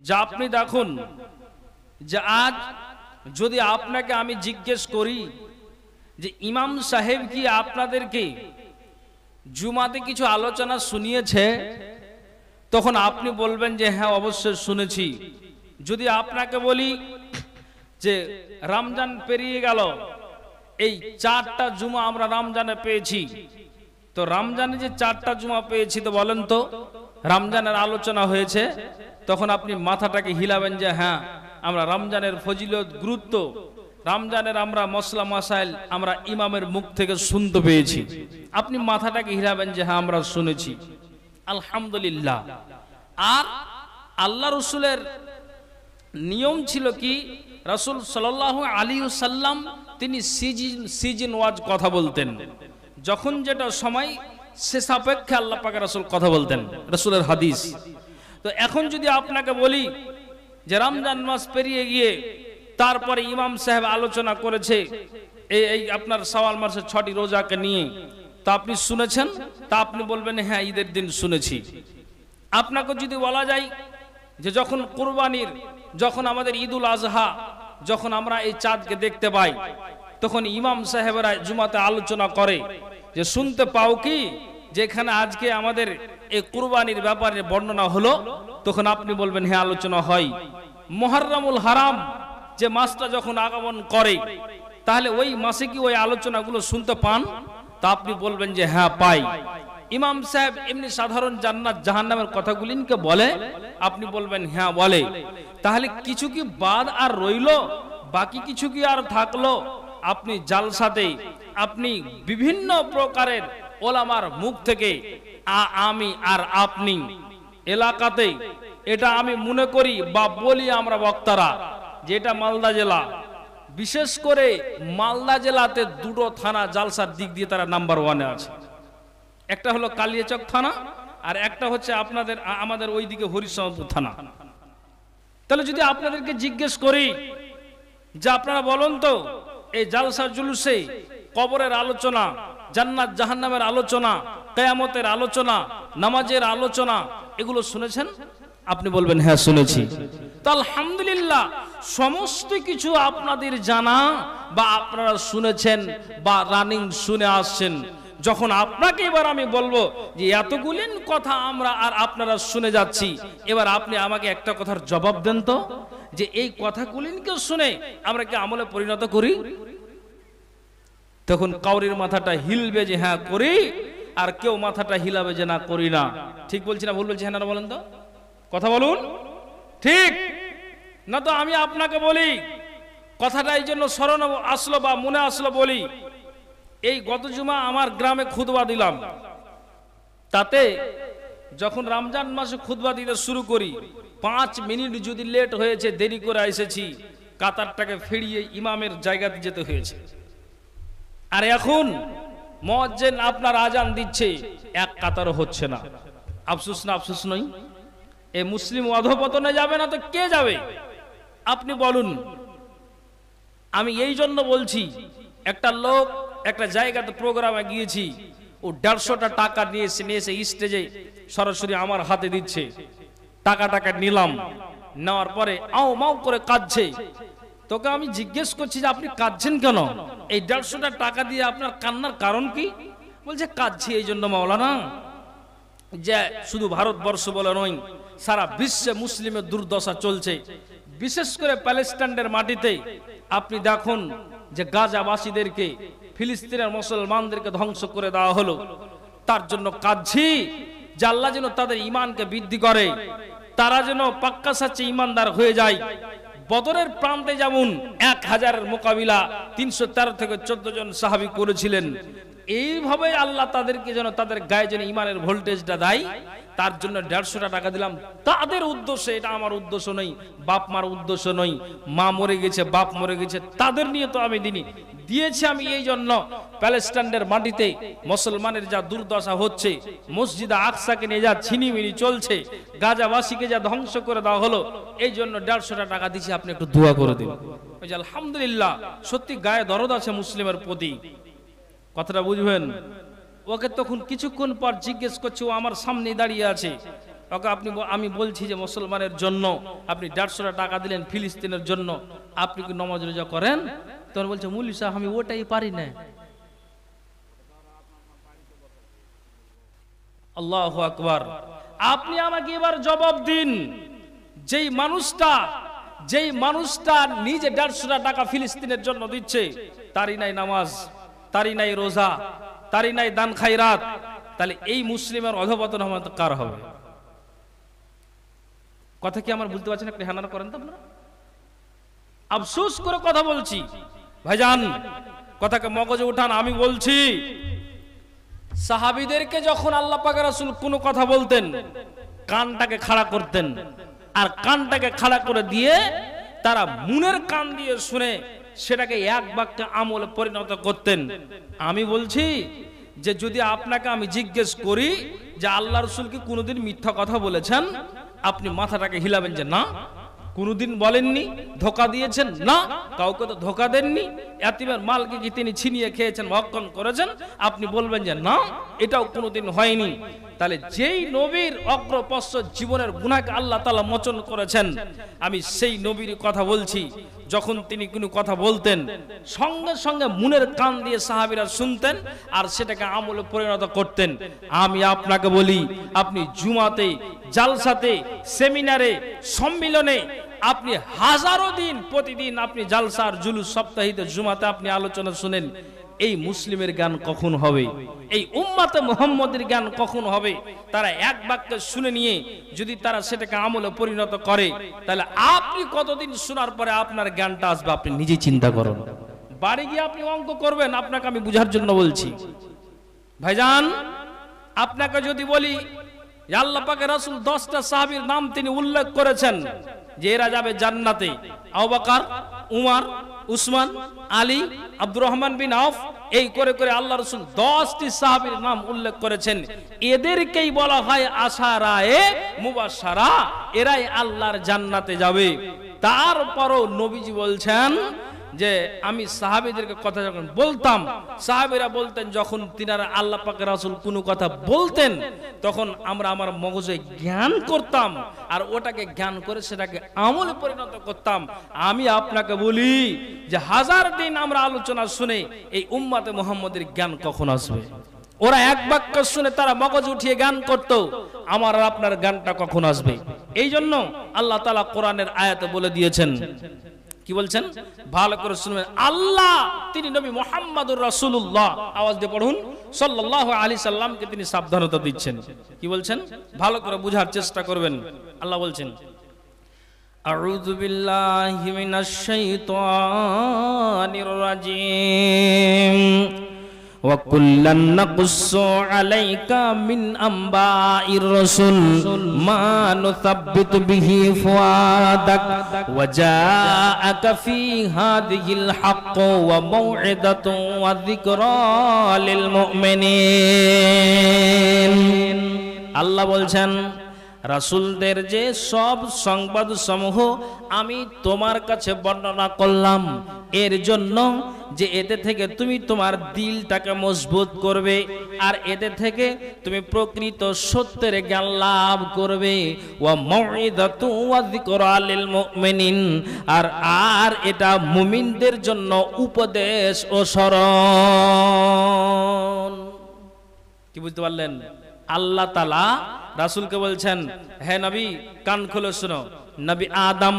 যে আপনি দেখুন যে আজ যদি আপনাকে আমি জিজ্ঞেস করি যে ইমাম সাহেব কি আপনাদেরকে জুমাতে কিছু আলোচনা শুনিয়েছে, তখন আপনি বলবেন যে হ্যাঁ অবশ্যই শুনেছি। যদি আপনাকে বলি যে রমজান পেরিয়ে গেল, এই 4টা জুমা আমরা রমজানে পেয়েছি, তো রমজানে যে 4টা জুমা পেয়েছি তো বলেন তো রমজানের আলোচনা হয়েছে, তখন আপনি মাথাটাকে হিলাবেন যে হ্যাঁ আমরা রমজানের ফজিলত গুরুত্ব, রমজানের আমরা মশলা মাসাইল আমরা ইমামের মুখ থেকে শুনতে পেয়েছি। আপনি মাথাটাকে হিলাবেন যে হ্যাঁ আমরা শুনেছি, আলহামদুলিল্লাহ। আর আল্লাহ রসুলের নিয়ম ছিল কি, রাসূল সাল্লাল্লাহু আলাইহি ওয়াসাল্লাম তিনি সিজন ওয়াজ কথা বলতেন, যখন যেটা সময় সে সাপেক্ষে আল্লাহ পাকের রাসূল কথা বলতেন, রাসূলের হাদিস। তো এখন যদি আপনাকে বলি যে রমজান মাস পেরিয়ে গিয়ে তারপরে ইমাম সাহেব আলোচনা করেছে এই আপনার শাওয়াল মাসের 6টি রোজাকে নিয়ে, তা আপনি শুনেছেন? তা আপনি বলবেন হ্যাঁ ঈদের দিন শুনেছি। আপনাকে যদি বলা যায় যে যখন কুরবানির, যখন আমাদের ঈদুল আজহা, যখন আমরা এই চাঁদকে দেখতে পাই, তখন ইমাম সাহেবরা জুমাতে আলোচনা করে যে শুনতে পাও কি যেখানে আজকে আমাদের এই কুরবানির ব্যাপারে বর্ণনা হলো, তখন আপনি বলবেন হ্যাঁ আলোচনা হয়। মুহররমুল হারাম যে মাসটা যখন আগমন করে, তাহলে ওই মাসে কি ওই আলোচনাগুলো শুনতে পান? তা আপনি বলবেন যে হ্যাঁ পাই। ইমাম সাহেব এমনি সাধারণ জান্নাত জাহান্নামের কথাগুলিকে বলে, আপনি বলবেন হ্যাঁ বলে। তাহলে কিছু কি বাদ আর রইল, বাকি কিছু কি আর থাকলো? আপনি জালসাতে আপনি বিভিন্ন প্রকারের ওলামার মুখ থেকে আমি আর আপনি এলাকাতে, এটা আমি মনে করি বা বলি আমরা বক্তারা, যে এটা মালদা জেলা, বিশেষ করে মালদা জেলাতে 2টো থানা জালসার দিক দিয়ে তারা নাম্বার 1-এ আছে। একটা হলো কালিয়াচক থানা, আর একটা হচ্ছে আমাদের ওইদিকে হরিশ্চন্দ্রপুর থানা। তাহলে যদি আপনাদেরকে জিজ্ঞেস করি যে আপনারা বলুন তো এই জালসার জুলুসে কবরের আলোচনা, জান্নাত জাহান্নামের আলোচনা, কিয়ামতের আলোচনা, নামাজের আলোচনা, এগুলো শুনেছেন? আপনি বলবেন হ্যাঁ শুনেছি। তো আলহামদুলিল্লাহ, সমস্ত কিছু আপনাদের জানা বা আপনারা শুনেছেন বা রানিং শুনে আসছেন। যখন আপনাকে এবার আমি বলবো যে এতগুলিন কথা আমরা আর আপনারা শুনে যাচ্ছি, এবার আপনি আমাকে একটা কথার জবাব দেন তো, যে এই কথাগুলিনকে শুনে আমরা কি আমলে পরিণত করি? তখন কাউরির মাথাটা হিলবে যে হ্যাঁ করি, আর কেউ মাথাটা হিলাবে যে না করি না। ঠিক বলছি না ভুল বলছি? হ্যাঁ না বলেন তো, কথা বলুন ঠিক না? তো আমি আপনাকে বলি কথাটা এই জন্য স্মরণ আসলো বা মনে আসলো বলি, এই গত জুমা আমার গ্রামে খুতবা দিলাম। তাতে যখন রমজান মাসে খুতবা দিতে শুরু করি, 5 মিনিট যদি লেট হয়েছে, দেরি করে এসেছি, কাতারটাকে ফিরিয়ে ইমামের জায়গাতে যেতে হয়েছে। আর এখন মুয়াজ্জিন আপনার আজান দিচ্ছে, এক কাতারও হচ্ছে না। আফসোস না আফসোস নই? এই মুসলিম অধপতনে যাবে না তো কে যাবে? আপনি বলুন। আমি এই জন্য বলছি, একটা লোক একটা জায়গাতে প্রোগ্রামে গিয়েছি, ও 150টা টাকা নিয়ে এসে স্টেজে সরাসরি আমার হাতে দিচ্ছে। টাকা নিলাম, নেওয়ার পরে আও মাও করে কাঁদছে। তোকে আমি জিজ্ঞেস করছি যে আপনি কাঁদছেন কেন? এই 150টা টাকা দিয়ে আপনার কান্নার কারণ কি? বলছে কাঁদছি এই জন্য মাওলানা, যে শুধু ভারতবর্ষ বলে নয়, সারা বিশ্বে মুসলিমের দুর্দশা চলছে। বিশেষ করে প্যালেস্টাইনের মাটিতে আপনি দেখুন যে গাজাবাসীদেরকে, ফিলিস্তিনের মুসলমানদেরকে ধ্বংস করে দেওয়া হলো। তার জন্য কাঁদছি যে আল্লাহ যেন তাদের ঈমানকে বৃদ্ধি করে, তারা যেন পাক্কা সাচ্চে ঈমানদার হয়ে যায়। বদরের প্রান্তে যেমন 1000-এর মোকাবিলা 313 থেকে 14 জন সাহাবী করেছিলেন, এইভাবে আল্লাহ তাদেরকে যেন তাদের গায়ে যেন ঈমানের ভোল্টেজটা দেয়। তার জন্য 150টা টাকা দিলাম তাদের উদ্দেশ্যে। এটা আমার উদ্দেশ্য নই, বাপ মার উদ্দেশ্য নই। মা মরে গেছে, বাপ মরে গেছে, তাদের নিয়ে তো আমি দিয়েছি আমি এই জন্য। প্যালেস্টাইনের মাটিতে মুসলমানের যা দুর্দশা হচ্ছে, মসজিদ আকসাকে নিয়ে যা ছিনিমিনি চলছে, গাজাবাসীকে যা ধ্বংস করে দেওয়া হলো, এই জন্য 150টা টাকা দিয়েছি, আপনি একটু দোয়া করে দিন। ওই যে আলহামদুলিল্লাহ, সত্যি গায়ে দরদ আছে মুসলিমের প্রতি। কথাটা বুঝবেন? ওকে তখন কিছুক্ষণ পর জিজ্ঞেস করছে, ও আমার সামনে দাঁড়িয়ে আছে, ওকে আমি বলছি যে মুসলমানের জন্য আপনি 150 টাকা দিলেন ফিলিস্তিনের জন্য, আপনি কি নামাজ রোজা করেন? তখন বলছে মৌলভী সাহেব আমি ওটাই পারি না। আল্লাহু আকবার। আপনি আমাকে এবার জবাব দিন, যেই মানুষটা নিজে 150 টাকা ফিলিস্তিনের জন্য দিচ্ছে, তারই নাই নামাজ, তারই নাই রোজা, তারই নাই দান খায়রাত, তাহলে এই মুসলিমের অধঃপতন কার হবে? কথা কি আমার বুঝতে পারছেন? একটু হ্যাঁ করেন তো আপনারা। আফসোস করে কথা বলছি ভাইজান, কথাকে মগজে উঠান। আমি বলছি সাহাবীদেরকে যখন আল্লাহ পাক রাসূল কোনো কথা বলতেন, কানটাকে খাড়া করতেন, আর কানটাকে খাড়া করে দিয়ে তারা মনের কান দিয়ে শুনে সেটাকে এক বাক্যে আমলে পরিণত করতেন। আমি বলছি যে যদি আপনাকে আমি জিজ্ঞেস করি যে আল্লাহ রাসূল কি কোনোদিন মিথ্যা কথা বলেছেন, আপনি মাথাটাকে হিলাবেন যে না, কোনোদিন বলেননি। ধোকা দিয়েছেন? না, কাউকে তো ধোকা দেননি। এতিমের মালকে কি তিনি ছিনিয়ে খেয়েছেন, ভক্ষণ করেছেন? আপনি বলবেন যে না, এটাও কোনোদিন হয়নি। তাহলে যেই নবীর অগ্রপশ্য জীবনের গুনাহকে আল্লাহ তাআলা মোচন করেছেন, আমি সেই নবীর কথা বলছি। যখন তিনি কোনো কথা বলতেন, সঙ্গে সঙ্গে মনের কান দিয়ে সাহাবীরা শুনতেন আর সেটাকে আমলে পরিণত করতেন। আমি আপনাকে বলি, আপনি জুমাতে, জালসাতে, সেমিনারে, সম্মিলনে আপনি হাজারো দিন প্রতিদিন আপনি জালসার জুলুস, সপ্তাহিতে জুমাতে আপনি আলোচনা শুনেন, এই মুসলিমের জ্ঞান কখন হবে? এই উম্মতে মুহাম্মদের জ্ঞান কখন হবে? তারা এক বাক্যে শুনে নিয়ে যদি তারা সেটাকে আমলে পরিণত করে, তাহলে আপনি কতদিন শোনার পরে আপনার জ্ঞানটা আসবে আপনি নিজে চিন্তা করুন। বাড়ি গিয়ে আপনি অঙ্ক করবেন, আপনাকে আমি বুঝার জন্য বলছি ভাইজান। আপনাকে যদি বলি আল্লাহ পাকের রাসূল 10টা সাহাবীর নাম তিনি উল্লেখ করেছেন যে এরা যাবে জান্নাতে, আবু বকর, উমর, উসমান, আলী, আব্দুর রহমান বিন আউফ, এই করে করে আল্লাহ রাসূল 10টি সাহাবীর নাম উল্লেখ করেছেন। এদেরকেই বলা হয় আশারায়ে মুবাশশারা, এরাই আল্লাহর জান্নাতে যাবে। তারপরও নবীজি বলছেন যে আমি সাহাবীদেরকে কথা যখন বলতাম, সাহাবীরা বলতেন যখন তিনারা আল্লাহ পাকের রাসূল কোনো কথা বলতেন, তখন আমরা আমার মগজে জ্ঞান করতাম আর ওটাকে জ্ঞান করে সেটাকে আমলে পরিণত করতাম। আমি আপনাকে বলি যে হাজার দিন আমরা আলোচনা শুনে এই উম্মতে মুহাম্মদের জ্ঞান কখন আসবে? ওরা এক বাক্য শুনে তারা মগজ উঠিয়ে জ্ঞান করত, আমার আর আপনার জ্ঞানটা কখন আসবে? এই জন্য আল্লাহ তাআলা কোরআনের আয়াতে বলে দিয়েছেন, কি বলছেন ভালো করে শুনবেন। আল্লাহ তিনি নবী মুহাম্মদুর রাসূলুল্লাহ, আওয়াজ দিয়ে পড়ুন, সাল্লাল্লাহু আলাইহি সাল্লামকে তিনি সাবধানতা দিচ্ছেন। কি বলছেন ভালো করে বুঝার চেষ্টা করবেন। আল্লাহ বলছেন, আউযু বিল্লাহি মিনাশ শাইতানির রাজীম, ওয়া কুল্লান নাকুসসু আলাইকা মিন আম্বাইর রাসূল মা নুসাব্বিতু বিহি ফুআদাক ওয়া জাআকা ফি হাযিহিল হক ওয়া মাউইদাতু ওয়া যিকরা লিল মুমিনিন। আল্লাহ বলছেন রাসূলদের যে সব সংবাদ সমূহ আমি তোমার কাছে বর্ণনা করলাম, এর জন্য যে এতে থেকে তুমি তোমার দিলটাকে মজবুত করবে আর এতে থেকে তুমি প্রকৃত সত্যের জ্ঞান লাভ করবে। ওয়া মাউইদাতু ওয়া যিকরা লিল মুমিনিন, আর এটা মুমিনদের জন্য উপদেশ ও স্মরণ। কি বুঝতে পারলেন? আল্লাহ তাআলা রাসূলকে বলছেন, হে নবী কান খুলে শুনো, নবী আদম,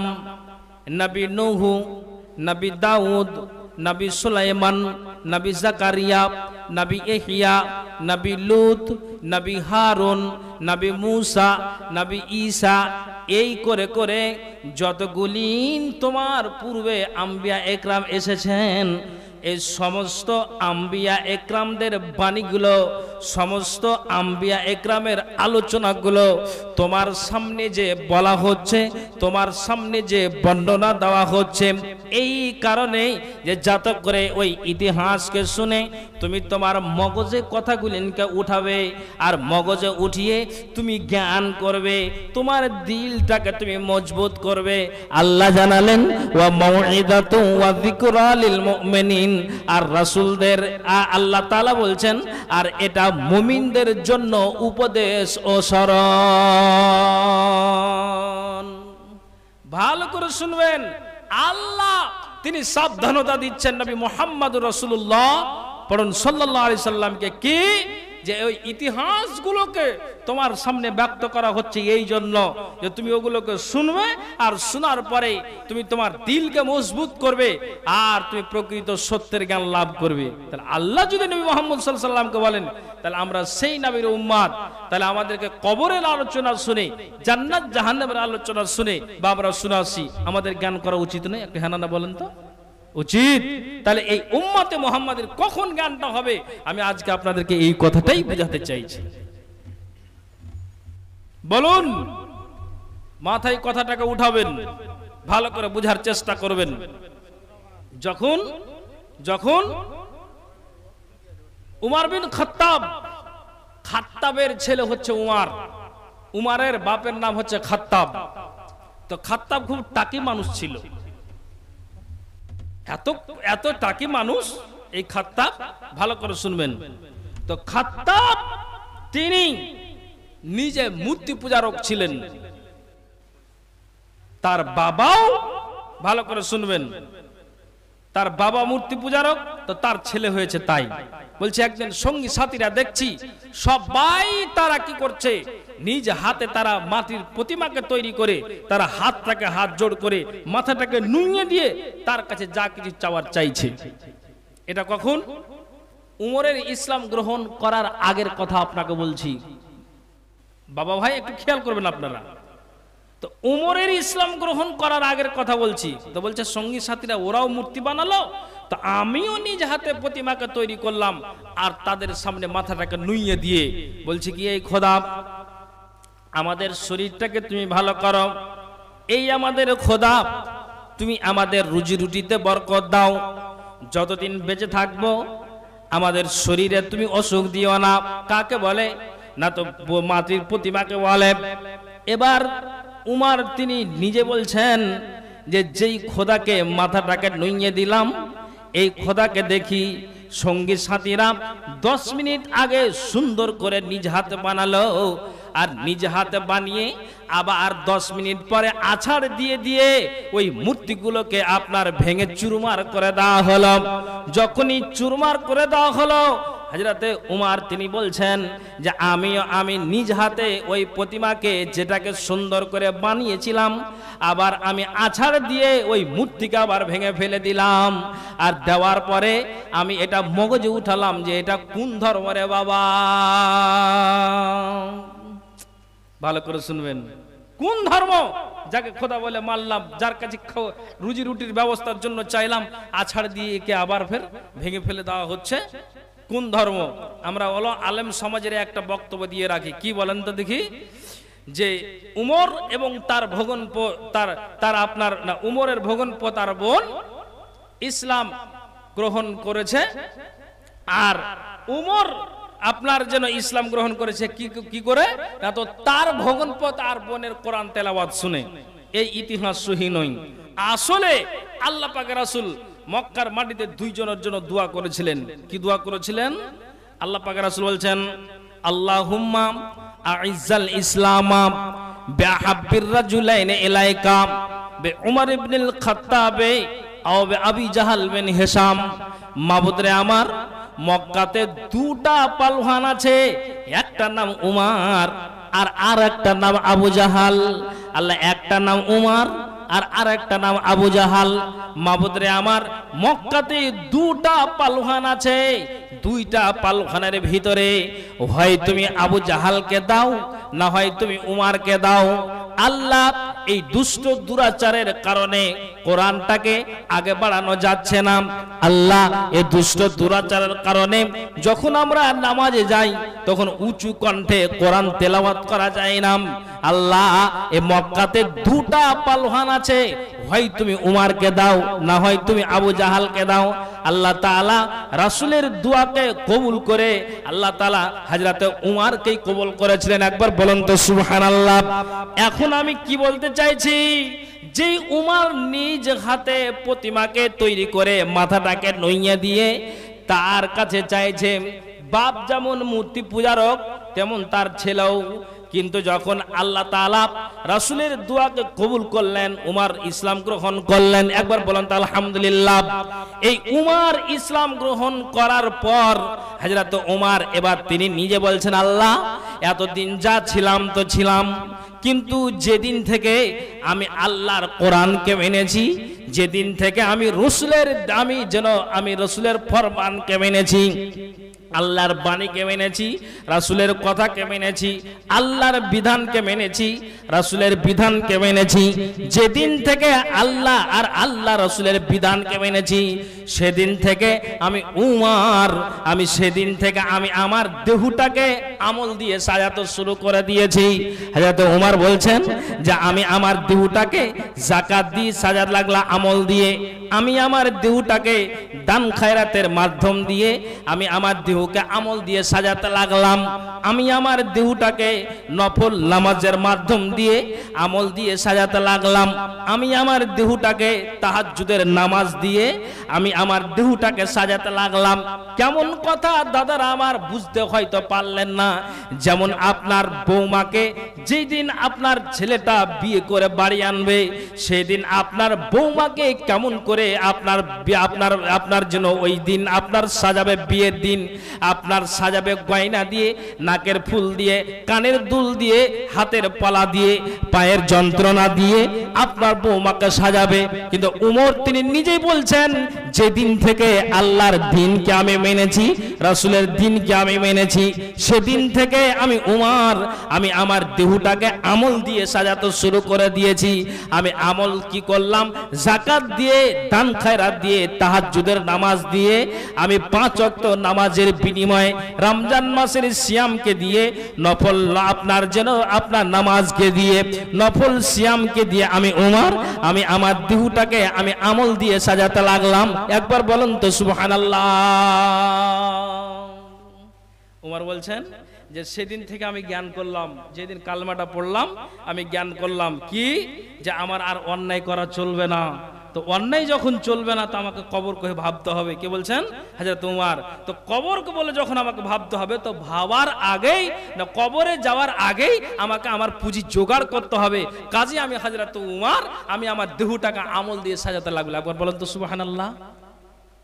নবী নূহ, নবী দাউদ, নবী সুলাইমান, নবী জাকারিয়া, নবী ইহইয়া, নবী লূত, নবী হারুন, নবী মূসা, নবী ঈসা, এই করে করে যতগুলি তোমার পূর্বে আম্বিয়া একরাম এসেছেন, এই সমস্ত আম্বিয়া একরামদের বাণীগুলো, সমস্ত আম্বিয়া একরামের আলোচনাগুলো তোমার সামনে যে বলা হচ্ছে, তোমার সামনে যে বর্ণনা দেওয়া হচ্ছে, এই কারণে যে যাতে করে ওই ইতিহাসকে শুনে তুমি তোমার মগজে কথাগুলিকে উঠাবে, আর মগজে উঠিয়ে তুমি জ্ঞান করবে, তোমার দিলটাকে তুমি মজবুত করবে। আল্লাহ জানালেন ওয়া মাউইদাতু ওয়া যিকরা লিল মুমিনিন, আর রাসূলদের আল্লাহ তাআলা বলছেন আর এটা মুমিনদের জন্য উপদেশ ও স্মরণ। ভালো করে শুনবেন, আল্লাহ তিনি সাবধানতা দিচ্ছেন নবী মুহাম্মদুর রাসূলুল্লাহ পড়ুন সাল্লাল্লাহু আলাইহি সাল্লামকে কি যে ওই ইতিহাসগুলোকে তোমার সামনে ব্যক্ত করা হচ্ছে এই জন্য যে তুমি ওগুলোকে শুনবে, আর শোনার পরে তুমি তোমার দিলকে মজবুত করবে, আর তুমি প্রকৃত সত্যের জ্ঞান লাভ করবে। তাহলে আল্লাহ যদি নবী মুহাম্মদ সাল্লাল্লাহু আলাইহি সাল্লামকে বলেন, তাহলে আমরা সেই নবীর উম্মত, তাহলে আমাদেরকে কবরের আলোচনা শুনে, জান্নাত জাহান্নামের আলোচনা শুনে বা আমরা শোনাছি, আমাদের জ্ঞান করা উচিত নয়? একটু হ্যাঁ না বলেন তো, উচিত। তাহলে এই উম্মতে মুহাম্মাদের কখন জ্ঞানটা হবে, আমি আজকে আপনাদেরকে এই কথাটাই বোঝাতে চাইছি। বলুন, মাথায় কথাটাকে উঠাবেন, ভালো করে বোঝার চেষ্টা করবেন। যখন উমর বিন খাত্তাব, খাত্তাবের ছেলে হচ্ছে উমর, উমরের বাপের নাম হচ্ছে খাত্তাব। তো খাত্তাব খুব টাকি মানুষ ছিল, এত টাকি মানুষ এই খাত্তাব, ভালো করে শুনবেন। তো খাত্তাব তিনি নিজে মূর্তি পূজারক ছিলেন, তার বাবাও, ভালো করে শুনবেন, তার বাবা মূর্তি পূজারক, তো তার ছেলে হয়েছে তাই। বলছে একদিন সঙ্গী সাথীরা দেখছি সবাই তারা কি করছে, নিজ হাতে তারা মাটির প্রতিমাকে তৈরি করে তারা হাতটাকে হাত জোড় করে মাথাটাকে নুইয়ে দিয়ে তার কাছে যা কিছু চাওয়ার চাইছে। এটা কখন? উমরের ইসলাম গ্রহণ করার আগের কথা আপনাকে বলছি বাবা ভাই, একটু খেয়াল করবেন আপনারা। তো উমরের ইসলাম গ্রহণ করার আগের কথা বলছি। তো বলছে সঙ্গী সাথীরা ওরাও মূর্তি বানালো, তো আমিও নিজ হাতে প্রতিমাকে তৈরি করলাম, আর তাদের সামনে মাথাটাকে নুইয়ে দিয়ে বলছি কি, এই খোদা আমাদের শরীরটাকে তুমি ভালো করো, এই আমাদের খোদা তুমি আমাদের রুজি রুটিতে বরকত দাও, যতদিন বেঁচে থাকবো আমাদের শরীরে তুমি অসুখ দিও না। কাকে বলে না, তো মাটির প্রতিমাকে বলে। এবার উমর তিনি নিজে বলছেন যে যেই খোদাকে মাথাটাকে নুইয়ে দিলাম, এই খোদাকে দেখি সঙ্গী সাথীরা 10 মিনিট আগে সুন্দর করে নিজ হাতে বানালো, আর নিজ হাতে বানিয়ে আবার 10 মিনিট পরে আছাড় দিয়ে দিয়ে ওই মূর্তিগুলোকে আপনার ভেঙে চুরমার করে দেওয়া হলো। যখনই চুরমার করে দেওয়া হলো, হযরতে উমর তিনি বলছেন যে আমি নিজ হাতে ওই প্রতিমাকে যেটাকে সুন্দর করে বানিয়েছিলাম, আবার আমি আছাড় দিয়ে ওই মূর্তিকে আবার ভেঙে ফেলে দিলাম, আর দেওয়ার পরে আমি এটা মগজে উঠালাম যে এটা কোন ধর্ম রে বাবা। ভালো করে শুনবেন, কোন ধর্ম? যাকে খোদা বলে মানলাম, যার কাছে রুজি রুটির ব্যবস্থার জন্য চাইলাম, আছাড় দিয়ে একে আবার ফের ভেঙে ফেলে দেওয়া হচ্ছে, কোন ধর্ম? আমরা আলেম সমাজের একটা বক্তব্য দিয়ে রাখি, কি বলেন তো দেখি, যে উমর এবং তার ভগনপো তার আপনার না, উমরের ভগনপো তার বোন ইসলাম গ্রহণ করেছে, আর উমর আপনার যেন ইসলাম গ্রহণ করেছে কি করে না, তো তার ভগনপো তার বোনের কোরআন তেলাওয়াত শুনে। এই ইতিহাস সহি নয়। আসলে আল্লাহ পাকের রাসূল মক্কার মাটিতে দুইজনের জন্য দোয়া করেছিলেন। কি দোয়া করেছিলেন? আল্লাহ পাকের রাসূল বলছেন, আল্লাহুম্মা আইজ্জাল ইসলামা বিহাব্বির রাজুলাইন ইলাইকা বে উমর ইবনুল খাত্তাব আও বে আবি জাহাল বিন হিশাম। মাবুদ রে আমার, মক্কাতে দুটা পালওয়ান আছে, একটা নাম উমর আর একটা নাম আবু জাহাল। আল্লাহ একটা নাম উমর আর একটা নাম আবু জাহাল। মাবুদ রে আমার, মক্কাতে দুটা পালওয়ান আছে, দুইটা পালওয়ানের ভিতরে হয় তুমি আবু জাহালকে দাও, না হয় তুমি উমরকে দাও। আল্লাহ এই দুষ্ট দুরাচারের কারণে কোরআনটাকে আগে বাড়ানো যাচ্ছে না। আল্লাহ এই দুষ্ট দুরাচারের কারণে যখন আমরা নামাজে যাই তখন উঁচু কণ্ঠে কোরআন তেলাওয়াত করা যায় না। আল্লাহ এই মক্কাতে দুটা পালওয়ান আছে, হয় তুমি উমারকে দাও, না হয় তুমি আবু জাহালকে দাও। আল্লাহ তাআলা রাসূলের দোয়াকে কবুল করে আল্লাহ তাআলা হযরতে উমারকেই কবুল করেছিলেন। একবার বলুন তো সুবহানাল্লাহ। এখন আমি কি বলতে চাইছি, যে উমার নিজ হাতে প্রতিমাকে তৈরি করে মাথাটাকে নইয়ে দিয়ে তার কাছে চাইছে, বাপ যেমন মূর্তি পূজারক তেমন তার ছেলেও। কিন্তু যখন আল্লাহ তাআলা রাসূলের দোয়াকে কবুল করলেন, উমার ইসলাম গ্রহণ করলেন। একবার বলেন তো আলহামদুলিল্লাহ। এই উমার ইসলাম গ্রহণ করার পর হযরত উমার এবার তিনি নিজে বলছেন, আল্লাহ এতদিন যা ছিলাম তো ছিলাম, কিন্তু যেদিন থেকে আমি আল্লাহর কোরআনকে মেনেছি, যেদিন থেকে আমি রসুলের ফরমানকে মেনেছি, আল্লাহর বাণীকে মেনেছি, রাসূলের কথাকে মেনেছি, আল্লাহর বিধানকে মেনেছি, রাসূলের বিধানকে মেনেছি, যেদিন থেকে আল্লাহ আর আল্লাহ রাসূলের বিধানকে মেনেছি, সেদিন থেকে আমি উমার, সেদিন থেকে আমি আমার দেহটাকে আমল দিয়ে সাজাতে শুরু করে দিয়েছি। হযরত উমার বলছেন যে আমি আমার দেহটাকে যাকাত দিয়ে সাজাতে লাগলাম, আমল দিয়ে। আমি আমার দেহটাকে দান খায়রাতের মাধ্যম দিয়ে আমি আমার দেহকে আমল দিয়ে সাজাতে লাগলাম। আমি আমার দেহটাকে নফল নামাজের মাধ্যম দিয়ে আমল দিয়ে সাজাতে লাগলাম। আমি আমার দেহটাকে তাহাজ্জুদের নামাজ দিয়ে আমি আমার দেহটাকে সাজাতে লাগলাম। কেমন কথা দাদারা আমার, বুঝতে হয়তো পারলেন না। যেমন আপনার বৌমাকে যেদিন আপনার ছেলেটা বিয়ে করে বাড়ি আনবে, সেদিন আপনার বৌমাকে কেমন করে আপনার জন্য ওই দিন আপনার সাজাবে, বিয়ের দিন আপনার সাজাবে গয়না দিয়ে, নাকের ফুল দিয়ে, কানের দুল দিয়ে, হাতের পলা দিয়ে, পায়ের যন্ত্রণা দিয়ে আপনার বৌমাকে সাজাবে। কিন্তু উমর তিনি নিজেই বলছেন, যেদিন থেকে আল্লাহর দিনকে আমি মেনেছি, রাসূলের দিনকে আমি মেনেছি, সেদিন থেকে আমি উমর আমি আমার দেহটাকে আমল দিয়ে সাজাতে শুরু করে দিয়েছি। আমি আমল কি করলাম? যাকাত দিয়ে, দান খায়রাত দিয়ে, তাহাজ্জুদের নামাজ দিয়ে, আমি 5 ওয়াক্ত নামাজের বিনিময়ে রমজান মাসের সিয়ামকে দিয়ে, নফল আপনার নামাজকে দিয়ে, নফল সিয়ামকে দিয়ে আমি উমর আমি আমার দেহটাকে আমি আমল দিয়ে সাজাতে লাগলাম। একবার বলুন তো সুবহানাল্লাহ। উমর বলছেন যে সেদিন থেকে আমি জ্ঞান করলাম, যেদিন কালমাটা পড়লাম আমি জ্ঞান করলাম কি, যে আমার আর অন্যায় করা চলবে না। তো অন্যায় যখন চলবে না, তো আমাকে কবরকে ভাবতে হবে। কে বলছেন? হযরত উমর। তো কবরকে বলে যখন আমাকে ভাবতে হবে, তো ভাবার আগেই না, কবরে যাওয়ার আগেই আমাকে আমার পুঁজি জোগাড় করতে হবে। কাজে আমি হযরত উমর আমি আমার দেহটাকে আমল দিয়ে সাজাতে লাগলাম। একবার বলেন তো সুবহানাল্লাহ।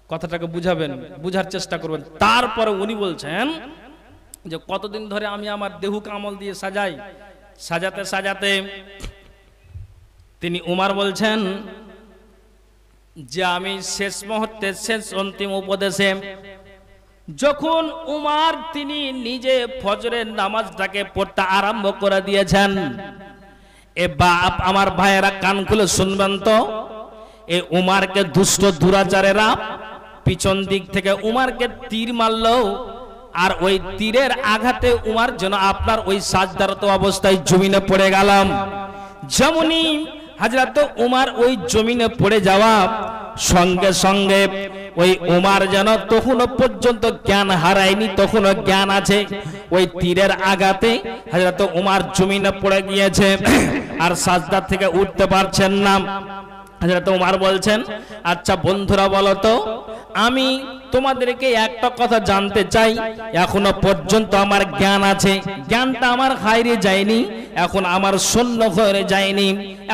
কথাটাকে বুঝাবেন, বুঝার চেষ্টা করবেন। তারপরে উনি বলছেন যে কতদিন ধরে আমি আমার দেহকে আমল দিয়ে সাজাই, সাজাতে সাজাতে তিনি উমর বলছেন যে আমি শেষ মুহূর্তে, শেষ অন্তিম উপদেশে যখন উমর তিনি নিজে ফজরের নামাজটাকে পড়তে আরম্ভ করে দিয়েছেন, এ বাপ আমার ভাইয়েরা কান খুলে শুনবেন তো, এ উমরকে দুষ্ট দুরাচারেরা পিছন দিক থেকে উমরকে তীর মারলো, আর ওই তীরের আঘাতে উমর যেন আপনার ওই সাজদারত অবস্থায় জমিনে পড়ে গেলাম। যেমনই হযরত উমর ওই জমিনে পড়ে যাওয়া সঙ্গে সঙ্গে ওই উমর যেন তখনও পর্যন্ত জ্ঞান হারায়নি, তখনও জ্ঞান আছে। ওই তীরের আঘাতে হযরত উমর জমিনে পড়ে গিয়েছে আর সাজদা থেকে উঠতে পারছেন না। হযরত উমর বলছেন, আচ্ছা বন্ধুরা বলো তো, আমি তোমাদেরকে একটা কথা জানতে চাই, এখনো পর্যন্ত আমার জ্ঞান আছে, জ্ঞানটা আমার হারিয়ে যায়নি, এখন আমার শূন্য হয়ে যায়নি,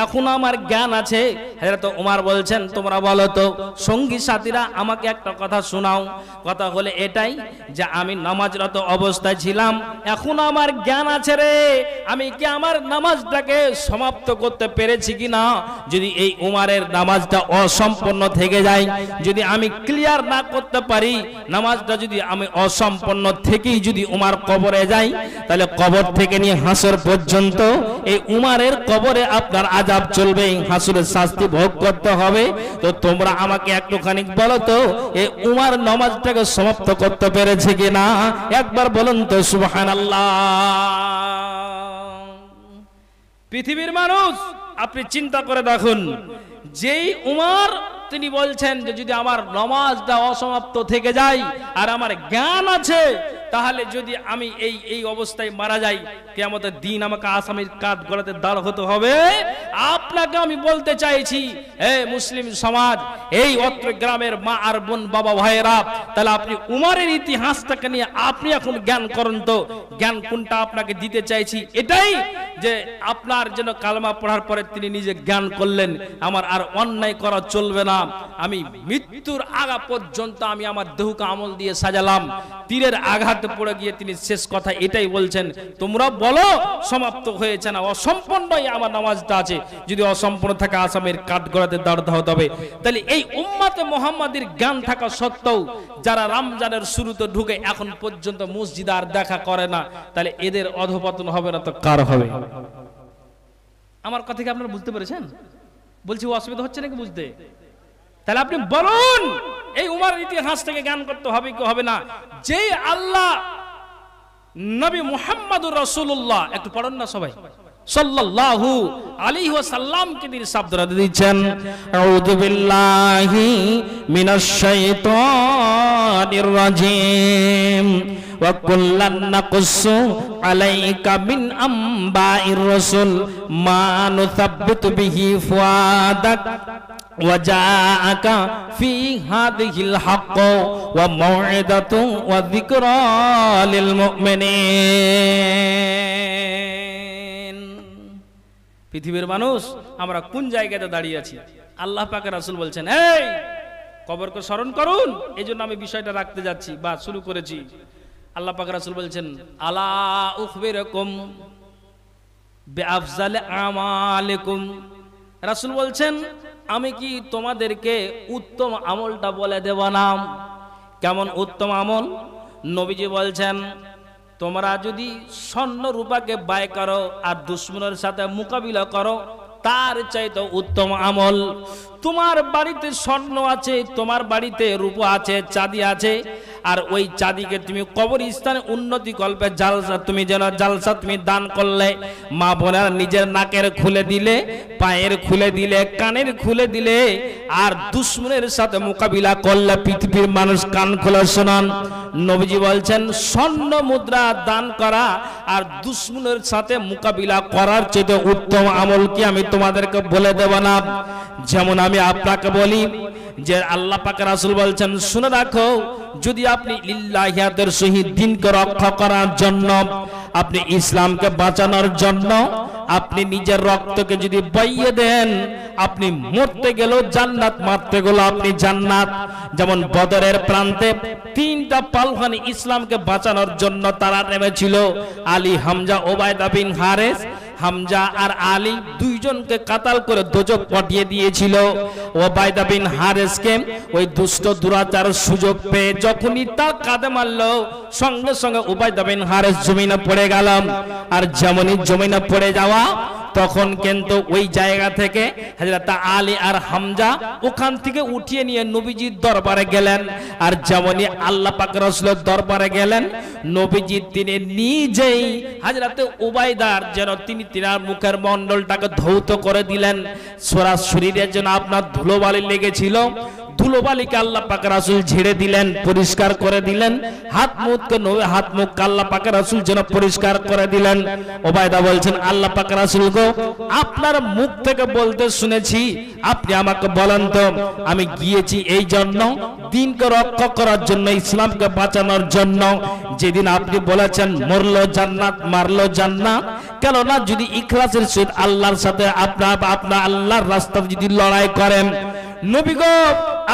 এখন আমার জ্ঞান আছে। হযরত উমর বলছেন, তোমরা বলো তো সঙ্গী সাথীরা, আমাকে একটা কথা শোনাও। কথা হলে এটাই যে আমি নামাজরত অবস্থায় ছিলাম, এখন আমার জ্ঞান আছে রে, আমি কি আমার নামাজটাকে সমাপ্ত করতে পেরেছি কিনা? যদি এই উমরের নামাজটা অসম্পূর্ণ থেকে যায়, যদি আমি ক্লিয়ার না করতে পারি নামাজটা, যদি আমি অসম্পূর্ণ থেকেই যদি উমর কবরে যাই, তাহলে কবর থেকে নিয়ে হাসর পর্যন্ত এই উমরের কবরে আপনার আযাব চলবে, হাসরের শাস্তি ভোগ করতে হবে। তো তোমরা আমাকে একটুখানি বলো তো, এই উমর নামাজটাকে সমাপ্ত করতে পেরেছে কিনা? একবার বলুন তো সুবহানাল্লাহ। পৃথিবীর মানুষ আপনি চিন্তা করে দেখুন, যেই উমর তিনি বলছেন যে যদি আমার নামাজটা অসমাপ্ত থেকে যায় আর আমার জ্ঞান আছে, তাহলে যদি আমি এই অবস্থায় মারা যাই, কিয়ামতের দিন আমাকে আসামির কাঠ গলাতে দাঁড় হতে হবে। আপনাকে আমি বলতে চাইছি, হে মুসলিম সমাজ, এই অত্র গ্রামের মা আর বোন, বাবা ভাইয়েরা, তাহলে আপনি উমরের ইতিহাসটাকে নিয়ে আপনি এখন জ্ঞান করেন তো। জ্ঞান কোনটা আপনাকে দিতে চাইছি এটাই, যে আপনার যেন কালমা পড়ার পরে তিনি নিজে জ্ঞান করলেন, আমার আর অন্যায় করা চলবে না, আমি মৃত্যুর আগা পর্যন্ত আমি আমার দেহকে আমল দিয়ে সাজালাম। তীরের আঘাতে পড়ে গিয়ে তিনি শেষ কথা এটাই বলছেন, তোমরা বলো সমাপ্ত হয়েছে না, অসম্পূর্ণই আমার নামাজটা আছে, যদি অসম্পূর্ণ থাকে আসামের কাঠ গড়াতে দাঁড়াতে হবে। তাহলে এই উম্মাতে মুহাম্মাদের জ্ঞান থাকা সত্ত্বেও যারা রমজানের শুরুতে ঢুকে এখন পর্যন্ত মসজিদ আর দেখা করে না, তাহলে এদের অধপতন হবে না তো কার হবে? আমার কথা কি আপনারা বুঝতে পেরেছেন? বলছি অসুবিধা হচ্ছে নাকি বুঝতে? তাহলে আপনি বলুন, এই উমরের ইতিহাস থেকে জ্ঞান করতে হবে কি হবে না? যে আল্লাহ নবী মুহাম্মদুর রাসূলুল্লাহ, একটু পড়ুন না সবাই, সাল্লাল্লাহু আলাইহি ওয়াসাল্লাম কে তিনি শব্দ দিয়েছেন, আউযু বিল্লাহি মিনাশ শাইতানির রাজিম ওয়া কুল্লান নাকুসু আলাইকা মিন আম্বাইর রাসূল মা নুসাব্বিতু বিহি ফুয়াদাক ওয়া জাআকা ফি হাদিহিল হক ওয়া মাউইদাতু ওয়া যিকরা লিল মুমিনিন। পৃথিবীর মানুষ আমরা কোন জায়গাতে দাঁড়িয়ে আছি? আল্লাহ পাকের রাসূল বলছেন, এই কবরকে স্মরণ করুন। এই জন্য আমি বিষয়টা রাখতে যাচ্ছি বা শুরু করেছি। আল্লাহ পাকের রাসূল বলছেন, আলা উখবিরকুম বিআফজালি আমালিকুম। রাসূল বলছেন, আমি কি তোমাদেরকে উত্তম আমলটা বলে দেব না? কেমন উত্তম আমল? নবীজি বলছেন, তোমরা যদি স্বর্ণ রূপাকে ব্যয় করো আর দুশমনের সাথে মোকাবিলা করো, তার চাইতে উত্তম আমল। তোমার বাড়িতে স্বর্ণ আছে, তোমার বাড়িতে রূপা আছে, চাঁদি আছে, আর ওই চাঁদিকে তুমি কবরস্থানে উন্নতি কল্পে জালসা, তুমি যেন জালসা তুমি দান করলে, মা বোনের নিজের নাকের খুলে দিলে, পায়ের খুলে দিলে, কানের খুলে দিলে, আর দুশমনের সাথে মোকাবিলা করলে, পৃথিবীর মানুষ কান খুলে শোনান। নবীজি বলছেন, স্বর্ণ মুদ্রা দান করা আর দুশমনের সাথে মোকাবিলা করার চেয়ে উত্তম আমল কি আমি তোমাদেরকে বলে দেব না? যেমন আমি আপনাকে বলি যে আল্লাহ পাকের রাসূল বলছেন, শুনে রাখো, যদি আপনি লিল্লাহিয়াতের সহিত দ্বীনকে রক্ষা করার জন্য, আপনি ইসলামকে বাঁচানোর জন্য আপনি নিজের রক্তকে যদি বইয়ে দেন, আপনি মরতে গেলেও জান্নাত, মারতে গেলেও আপনি জান্নাত। যেমন বদরের প্রান্তে তিনটা পালখানি ইসলামকে বাঁচানোর জন্য তারা নেমেছিল। আলী, হামজা, ওবায়দা বিন হারেস। হামজা আর আলী দুইজনকে কাতাল করে দোজক পাঠিয়ে দিয়েছিল। ওবায়দা বিন হারেসকে ওই দুষ্ট দুরাচার সুযোগ পেয়ে যখনই তার কাঁধে মারলো, সঙ্গে সঙ্গে ওবায়দা বিন হারেস জমিনে পড়ে গেল। আর যেমনই জমিনে পড়ে যাওয়া, তখন কিন্তু ওই জায়গা থেকে হযরত আলী আর হামজা ওখান থেকে উঠিয়ে নিয়ে নবীজির দরবারে গেলেন। আর যেমনই আল্লাহ পাক রাসূলের দরবারে গেলেন, নবীজি তিনি নিজেই হযরত ওবায়দার যেন তিনি তিনার মুখের মণ্ডলটাকে ধৌত করে দিলেন। সারা শরীরে যেন আপনার ধুলোবালি লেগেছিল, ধুলোবালিকে আল্লাহ পাক রাসূল ঝেড়ে দিলেন, পরিষ্কার করে দিলেন। হাত মুখ আল্লাহ পাক রাসূল যেন পরিষ্কার করে দিলেন। ওবায়দা বলছেন, আল্লাহ পাক রাসূল গো, আপনার মুখ থেকে বলতে শুনেছি, আপনি আমাকে বলেন তো, আমি গিয়েছি এই জন্য দ্বীনকে রক্ষা করার জন্য, ইসলামকে বাঁচানোর জন্য। যেদিন আপনি বলেছেন মরলো জান্নাত, মারলো জান্নাত, কেন না যদি ইখলাসের সহিত আল্লাহর সাথে আপনার আল্লাহর রাস্তায় যদি লড়াই করেন, নবী গো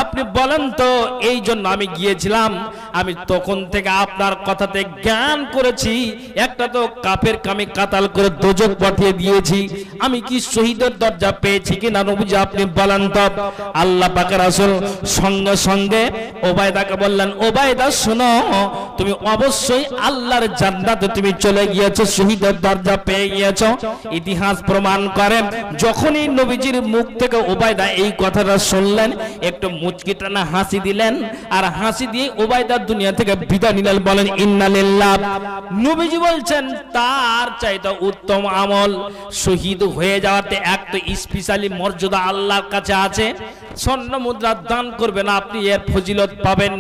আপনি বলেন তো, এই জন্য আমি গিয়েছিলাম। আমি তখন থেকে আপনার কথাতে জ্ঞান করেছি, একটা তো কাফের কামি কাতাল করে দোজক পাঠিয়ে দিয়েছি, আমি কি শহীদের দরজা পেয়েছি কিনা নবীজি আপনি বলেন তো। আল্লাহ পাকের রাসূল সঙ্গে সঙ্গে ওবায়দাকে বললেন, ওবায়দা শোনো, তুমি অবশ্যই আল্লাহর জান্নাতে তুমি চলে গিয়েছো, শহীদের দরজা পেয়ে গিয়েছো। ইতিহাস প্রমাণ করে, যখনই নবীজির মুখ থেকে ওবায়দা এই কথাটা শুনলেন, একটু মুচকি টানা হাসি দিলেন, আর হাসি দিয়ে ওবায়দা দুনিয়া থেকে বিদায় নিলেন, বলেন ইন্না লিল্লাহ। নবীজি বলছেন তার চাইতে উত্তম আমল শহীদ হয়ে যাওয়াতে এক তো স্পেশালি মর্যাদা আল্লাহর কাছে আছে, স্বর্ণ মুদ্রা দান করবেন, আপনি এর ফজিলত পাবেন,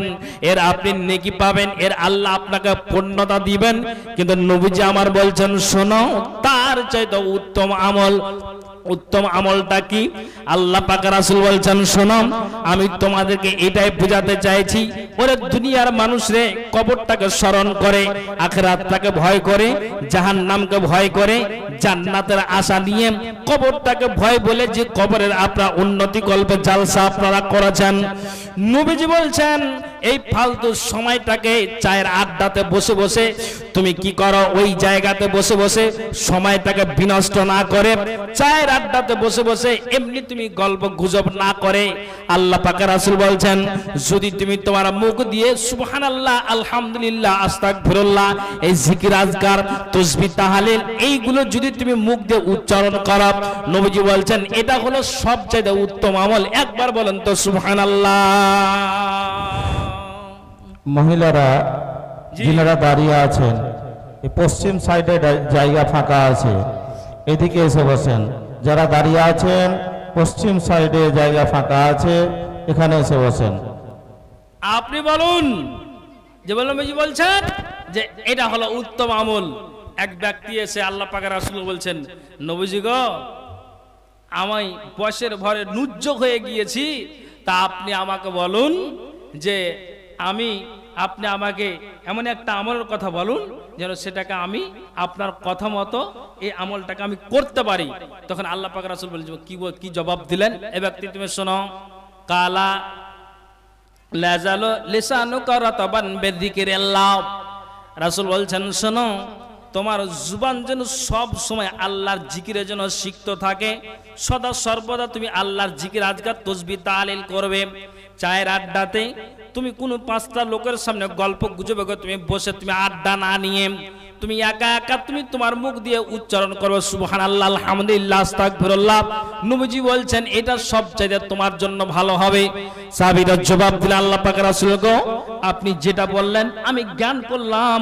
এর আপনি নেকি পাবেন, এর আল্লাহ আপনাকে পূর্ণতা দিবেন। কিন্তু নবীজি আমার বলছেন শোনো, তার চাইতে উত্তম আমল, উত্তম আমলটা কি? আল্লাহ পাক রাসূল বলছেন শোনো, আমি তোমাদেরকে এটাই বোঝাতে চাইছি, ওরে দুনিয়ার মানুষ রে কবরটাকে স্মরণ করে, আখিরাতটাকে ভয় করে, জাহান্নামকে ভয় করে, জান্নাতের আশা নিয়ে কবরটাকে ভয় বলে যে কবরের আপনারা উন্নতি কল্পে জালসা আপনারা করেছেন। নবীজি বলছেন এই ফালতু সময়টাকে চায়ের আড্ডাতে বসে বসে তুমি কি করো, ওই জায়গাতে বসে বসে সময়টাকে বিনষ্ট না করে চায়ের আড্ডাতে বসে বসে এমনি তুমি গল্প গুজব না করে আল্লাহ পাক রাসূল বলছেন যদি তুমি তোমার মুখ দিয়ে সুবহানাল্লাহ, আলহামদুলিল্লাহ, আস্তাগফিরুল্লাহ, এই জিকির আজকার তাসবিহ তাহলিল এইগুলো যদি তুমি মুখ দিয়ে উচ্চারণ করো, নবীজি বলছেন এটা হলো সবচেয়ে উত্তম আমল। একবার বলেন তো সুবহানাল্লাহ। মহিলারা যিনারা দাঁড়িয়ে আছেন এই পশ্চিম সাইডে জায়গা ফাঁকা আছে, এদিকে এসে বসেন। যারা দাঁড়িয়ে আছেন পশ্চিম সাইডে জায়গা ফাঁকা আছে, এখানে এসে বসেন। আপনি বলুন যে নবীজি বলছেন যে এটা হলো উত্তম আমল। এক ব্যক্তি এসে আল্লাহ পাক রাসূল বলছেন নবীজি গো, আমি বয়সের ভরে নুজ্জ হয়ে গিয়েছি, তা আপনি আমাকে বলুন যে আপনি আমাকে এমন একটা আমলের কথা বলুন যেন সেটাকে আমি আপনার কথা মতো এই আমলটাকে আমি করতে পারি। তখন আল্লাহ পাক রাসূল বলছেন কি জবাব দিলেন? এ ব্যক্তি তুমি শোনো, কালা লাজালো লিসানুকা রাতাবান বিযিকিরিল্লাহ। রাসূল বলছেন শোনো, তোমার জুবান যেন সব সময় আল্লাহর জিকিরের জন্য সিক্ত থাকে, সদা সর্বদা তুমি আল্লাহর জিকির আজকার তাসবিহ তাহলিল করবে। চায়ের আড্ডাতে তুমি কোনো পাঁচটা লোকের সামনে গল্প গুজবে তুমি বসে তুমি আড্ডা না নিয়ে তুমি একা একা তুমি তোমার মুখ দিয়ে উচ্চারণ করবে সুবহানাল্লাহ, আলহামদুলিল্লাহ, আস্তাগফিরুল্লাহ। নবীজি বলছেন এটা সবচেয়ে তোমার জন্য ভালো হবে। সাহাবীরা জবাব দিলেন আল্লাহ পাক রাসূল গো, আপনি যেটা বললেন আমি জ্ঞান করলাম,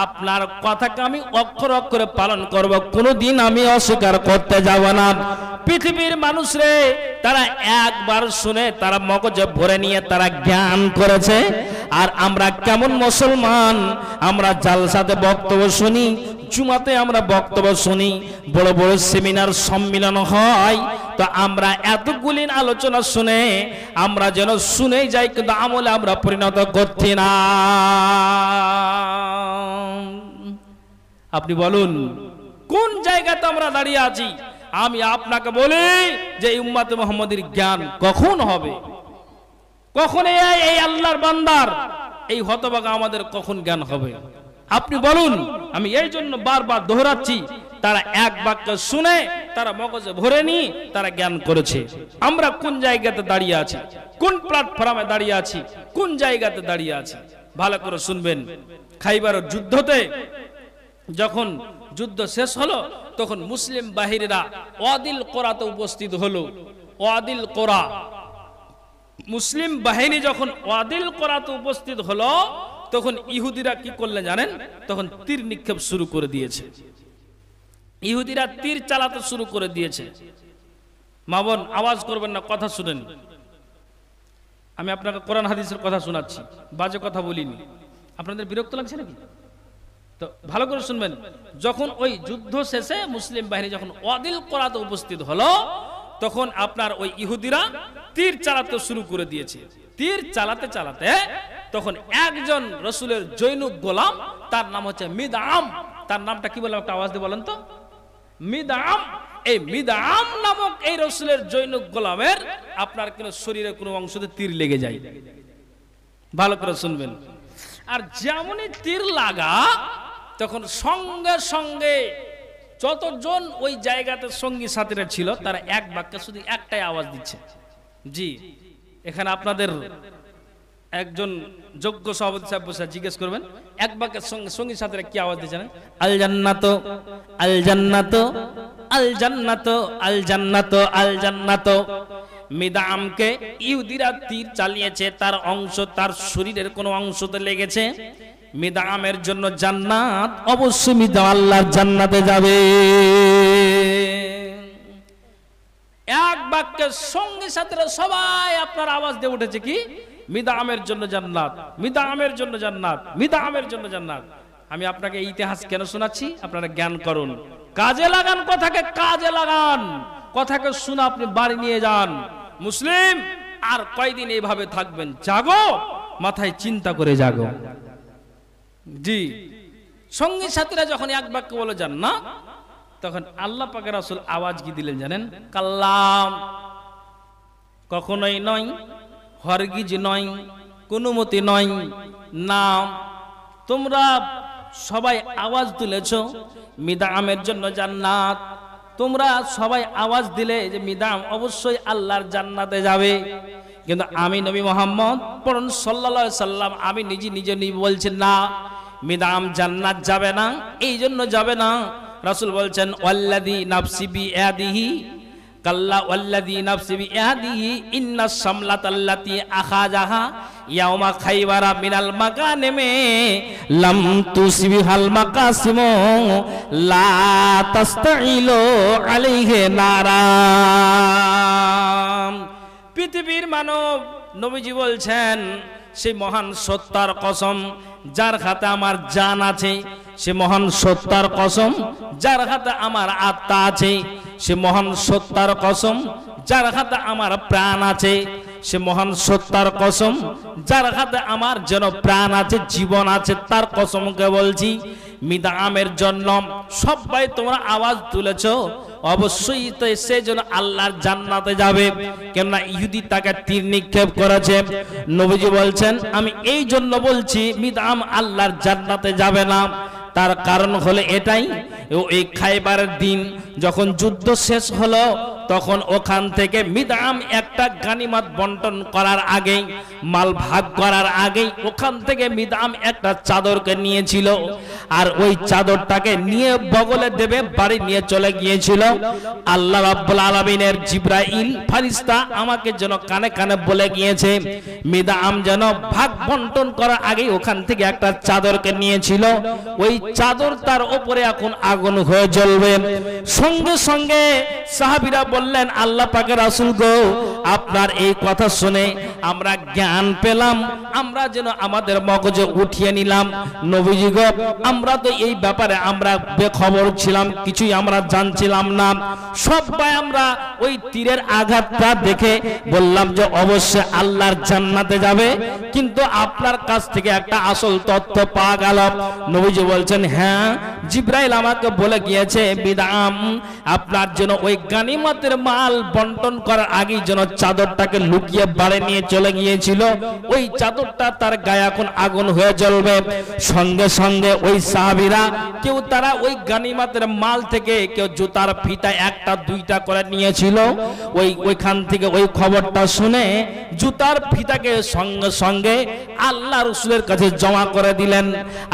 আপনার কথাকে আমি অক্ষর অক্ষরে পালন করব, কোনোদিন আমি অস্বীকার করতে যাব না। পৃথিবীর মানুষ রে তারা একবার শুনে তারা মগজে ভরে নিয়ে তারা জ্ঞান করেছে। আর আমরা কেমন মুসলমান, আমরা জালসাতে বক্তব্য শুনি, জুমাতে আমরা বক্তব্য শুনি, বড় বড় সেমিনার সম্মেলন হয়, তো আমরা এতগুলি আলোচনা শুনে আমরা যেন শুনেই যাই কিন্তু আমলে আমরা পরিণত করছি না। আপনি বলুন কোন জায়গাতে আমরা দাঁড়িয়ে আছি? আমি আপনাকে বলি যে উম্মতে মুহাম্মাদের জ্ঞান কখন হবে, কখন এই আল্লাহর বান্দার এই হতভাগা আমাদের কখন জ্ঞান হবে? আপনি বলুন। আমি এই জন্য বারবার দোহরাচ্ছি, তারা এক বাক্য শুনে তারা মগজে ভরে নি তারা জ্ঞান করেছে। আমরা কোন জায়গাতে দাঁড়িয়ে আছি, কোন প্ল্যাটফর্মে দাঁড়িয়ে আছি, কোন জায়গাতে দাঁড়িয়ে আছি ভালো করে শুনবেন। খাইবারের যুদ্ধতে যখন যুদ্ধ শেষ হলো তখন মুসলিম বাহিনীরা ওয়াদিল কোরাতে উপস্থিত হলো। ওয়াদিল কোরা, মুসলিম বাহিনী যখন ওয়াদিল কোরাতে উপস্থিত হলো তখন ইহুদিরা কি করলেন জানেন? তখন তীর নিক্ষেপ শুরু করে দিয়েছে। ইহুদিরা তীর চালাতে শুরু করে দিয়েছে। মা বোন আওয়াজ করবেন না, কথা শুনেন। আমি আপনাকে কোরআন হাদিসের কথা শোনাচ্ছি, বাজে কথা বলিনি। আপনাদের বিরক্ত লাগছে নাকি? তো ভালো করে শুনবেন। যখন ওই যুদ্ধ শেষে মুসলিম বাহিনী যখন ওয়াদিল কোরাতে উপস্থিত হলো তখন আপনার ওই ইহুদিরা তীর চালাতে শুরু করে দিয়েছে। তীর চালাতে চালাতে তখন একজন রসুলের জৈনুক গোলাম, তার নাম হচ্ছে মিদআম। তার নামটা কি বললাম? একটা আওয়াজ দিয়ে বলেন তো। মিদআম। এই মিদআম নামক এই রসুলের জৈনুক গোলামের আপনার কোন শরীরের কোনো অংশতে তীর লেগে যায়। ভালো করে শুনবেন। আর যেমনই তীর লাগা তখন সঙ্গে সঙ্গে যতজন ওই জায়গাতে সঙ্গী সাথীরা ছিল তারা এক বাক্যে শুধু একটাই আওয়াজ দিচ্ছে। জি, এখানে আপনাদের একজন যোগ্য সভাপতি সাহেব বসে জিজ্ঞেস করবেন এক বাক্যের সঙ্গী সাথীরা কি আওয়াজ দিচ্ছে? আল জান্নাত, আল জান্নাত, আল জান্নাত, আল জান্নাত, আল জান্নাত। মিদামকে ইহুদিরা তীর চালিয়েছে, তার অংশ তার শরীরের কোনো অংশতে লেগেছে। মিদামের জন্য জান্নাত, অবশ্যই মিদাম আল্লাহর জান্নাতে যাবে। এক বাক্যের সঙ্গে সাথে সবাই আপনার আওয়াজ দিয়ে উঠেছে কি? মিদামের জন্য জান্নাত, মিদামের জন্য জান্নাত, মিদামের জন্য জান্নাত। আমি আপনাকে ইতিহাস কেন শোনাচ্ছি? আপনারা জ্ঞান করুন, কাজে লাগান, কথাকে কাজে লাগান, কথাকে শুনে আপনি বাড়ি নিয়ে যান। মুসলিম আর কয়দিন এইভাবে থাকবেন? জাগো, মাথায় চিন্তা করে জাগো। জি, সঙ্গী সাথীরা যখন এক বাক্য বলে জান্নাত, তখন আল্লাহ পাকের রাসূল আওয়াজ কি দিলেন জানেন? কাল্লাম, কখনোই নয়, হরগিজ নয়, কোনো মতে নয়, নাম। তোমরা সবাই আওয়াজ তুলেছ মিদামের জন্য জান্নাত, তোমরা সবাই আওয়াজ দিলে যে মিদাম অবশ্যই আল্লাহর জান্নাতে যাবে। কিন্তু আমি নবী মুহাম্মদ পড়ুন সাল্লাল্লাহু আলাইহি সাল্লাম, আমি নিজে বলছেন না, মিদাম জান্নাত যাবে না। এই জন্য যাবে না, রাসূল বলছেন ওয়াল্লাযী নাফসি বিয়াদিহি, কাল্লা ওয়াল্লাযী নাফসি বিয়াদিহি ইন্নাস সামলাতাল্লাতী আখাযাহা ইয়াউমা খাইবারা মিনাল মাকানিমে লাম তুসবিহাল মাকাসিমু লা তাস্তাইলু আলাইহি নারা। পৃথিবীর মানব, নবীজি বলছেন সেই মহান সত্তার কসম যার হাতে আমার জান আছে, সে মহান সত্তার কসম যার হাতে আমার আত্মা আছে, সে মহান সত্তার কসম যার হাতে আমার প্রাণ আছে, সে মহান সত্তার কসম যার হাতে আমার যেন প্রাণ আছে, জীবন আছে, তার কসমকে বলছি। মিদামের জন্য সবাই তোমরা আওয়াজ তুলেছ, অবশ্যই তো সে যেন আল্লাহর জান্নাতে যাবে। কেননা ইহুদি তাকে তীর নিক্ষেপ করেছে। নবীজি বলছেন আমি এই জন্য বলছি মিদাম আল্লাহর জান্নাতে যাবে না। তার কারণ হলো এটাই, এই খাইবারের দিন যখন যুদ্ধ শেষ হলো, তখন ওখান থেকে মিদাম একটা গানিমত বন্টন করার আগেই, মাল ভাগ করার আগেই ওখান থেকে মিদাম একটা চাদরকে নিয়েছিল, আর ওই চাদরটাকে নিয়ে বগলে দেবে বাড়ি নিয়ে চলে গিয়েছিল। আল্লাহ রাব্বুল আলামিনের জিবরাইল ফেরেশতা আমাকে যেন কানে কানে বলে গিয়েছে মিদাম যেন ভাগ বন্টন করার আগেই ওখান থেকে একটা চাদরকে নিয়েছিল, ওই চাদর তার উপরে এখন আগুন হয়ে জ্বলবে। সঙ্গে সঙ্গে সাহাবীরা বললেন আল্লাহ পাকের রাসূল গো, আপনার এই কথা শুনে আমরা জ্ঞান পেলাম, আমরা যেন আমাদের মগজে উঠিয়ে নিলাম। নবীজি গো, আমরা তো এই ব্যাপারে আমরা বেখবর ছিলাম, কিছুই আমরা জানছিলাম না। সবাই আমরা ওই তীরের আঘাতটা দেখে বললাম যে অবশ্যই আল্লাহর জান্নাতে যাবে, কিন্তু আপনার কাছ থেকে একটা আসল তথ্য পাওয়া গেল। নবীজি বলছেন হ্যাঁ, জিবরাইল আমাকে বলে গিয়েছে মিদাম আপনার যেন ওই গানিমতের মাল বন্টন করার আগেই যেন চাদরটাকে লুকিয়ে বাড়ি নিয়ে চলে গিয়েছিল, ওই চাদরটা তার গায়ে এখন আগুন হয়ে জ্বলবে। সঙ্গে সঙ্গে ওই সাহাবীরা কেউ তারা ওই গানিমতের মাল থেকে কেউ জুতার ফিতা একটা দুইটা করে নিয়েছিল, ওইখান থেকে ওই খবরটা শুনে জুতার ফিতাকে সঙ্গে সঙ্গে আল্লাহ রাসূলের কাছে জমা করে দিলেন।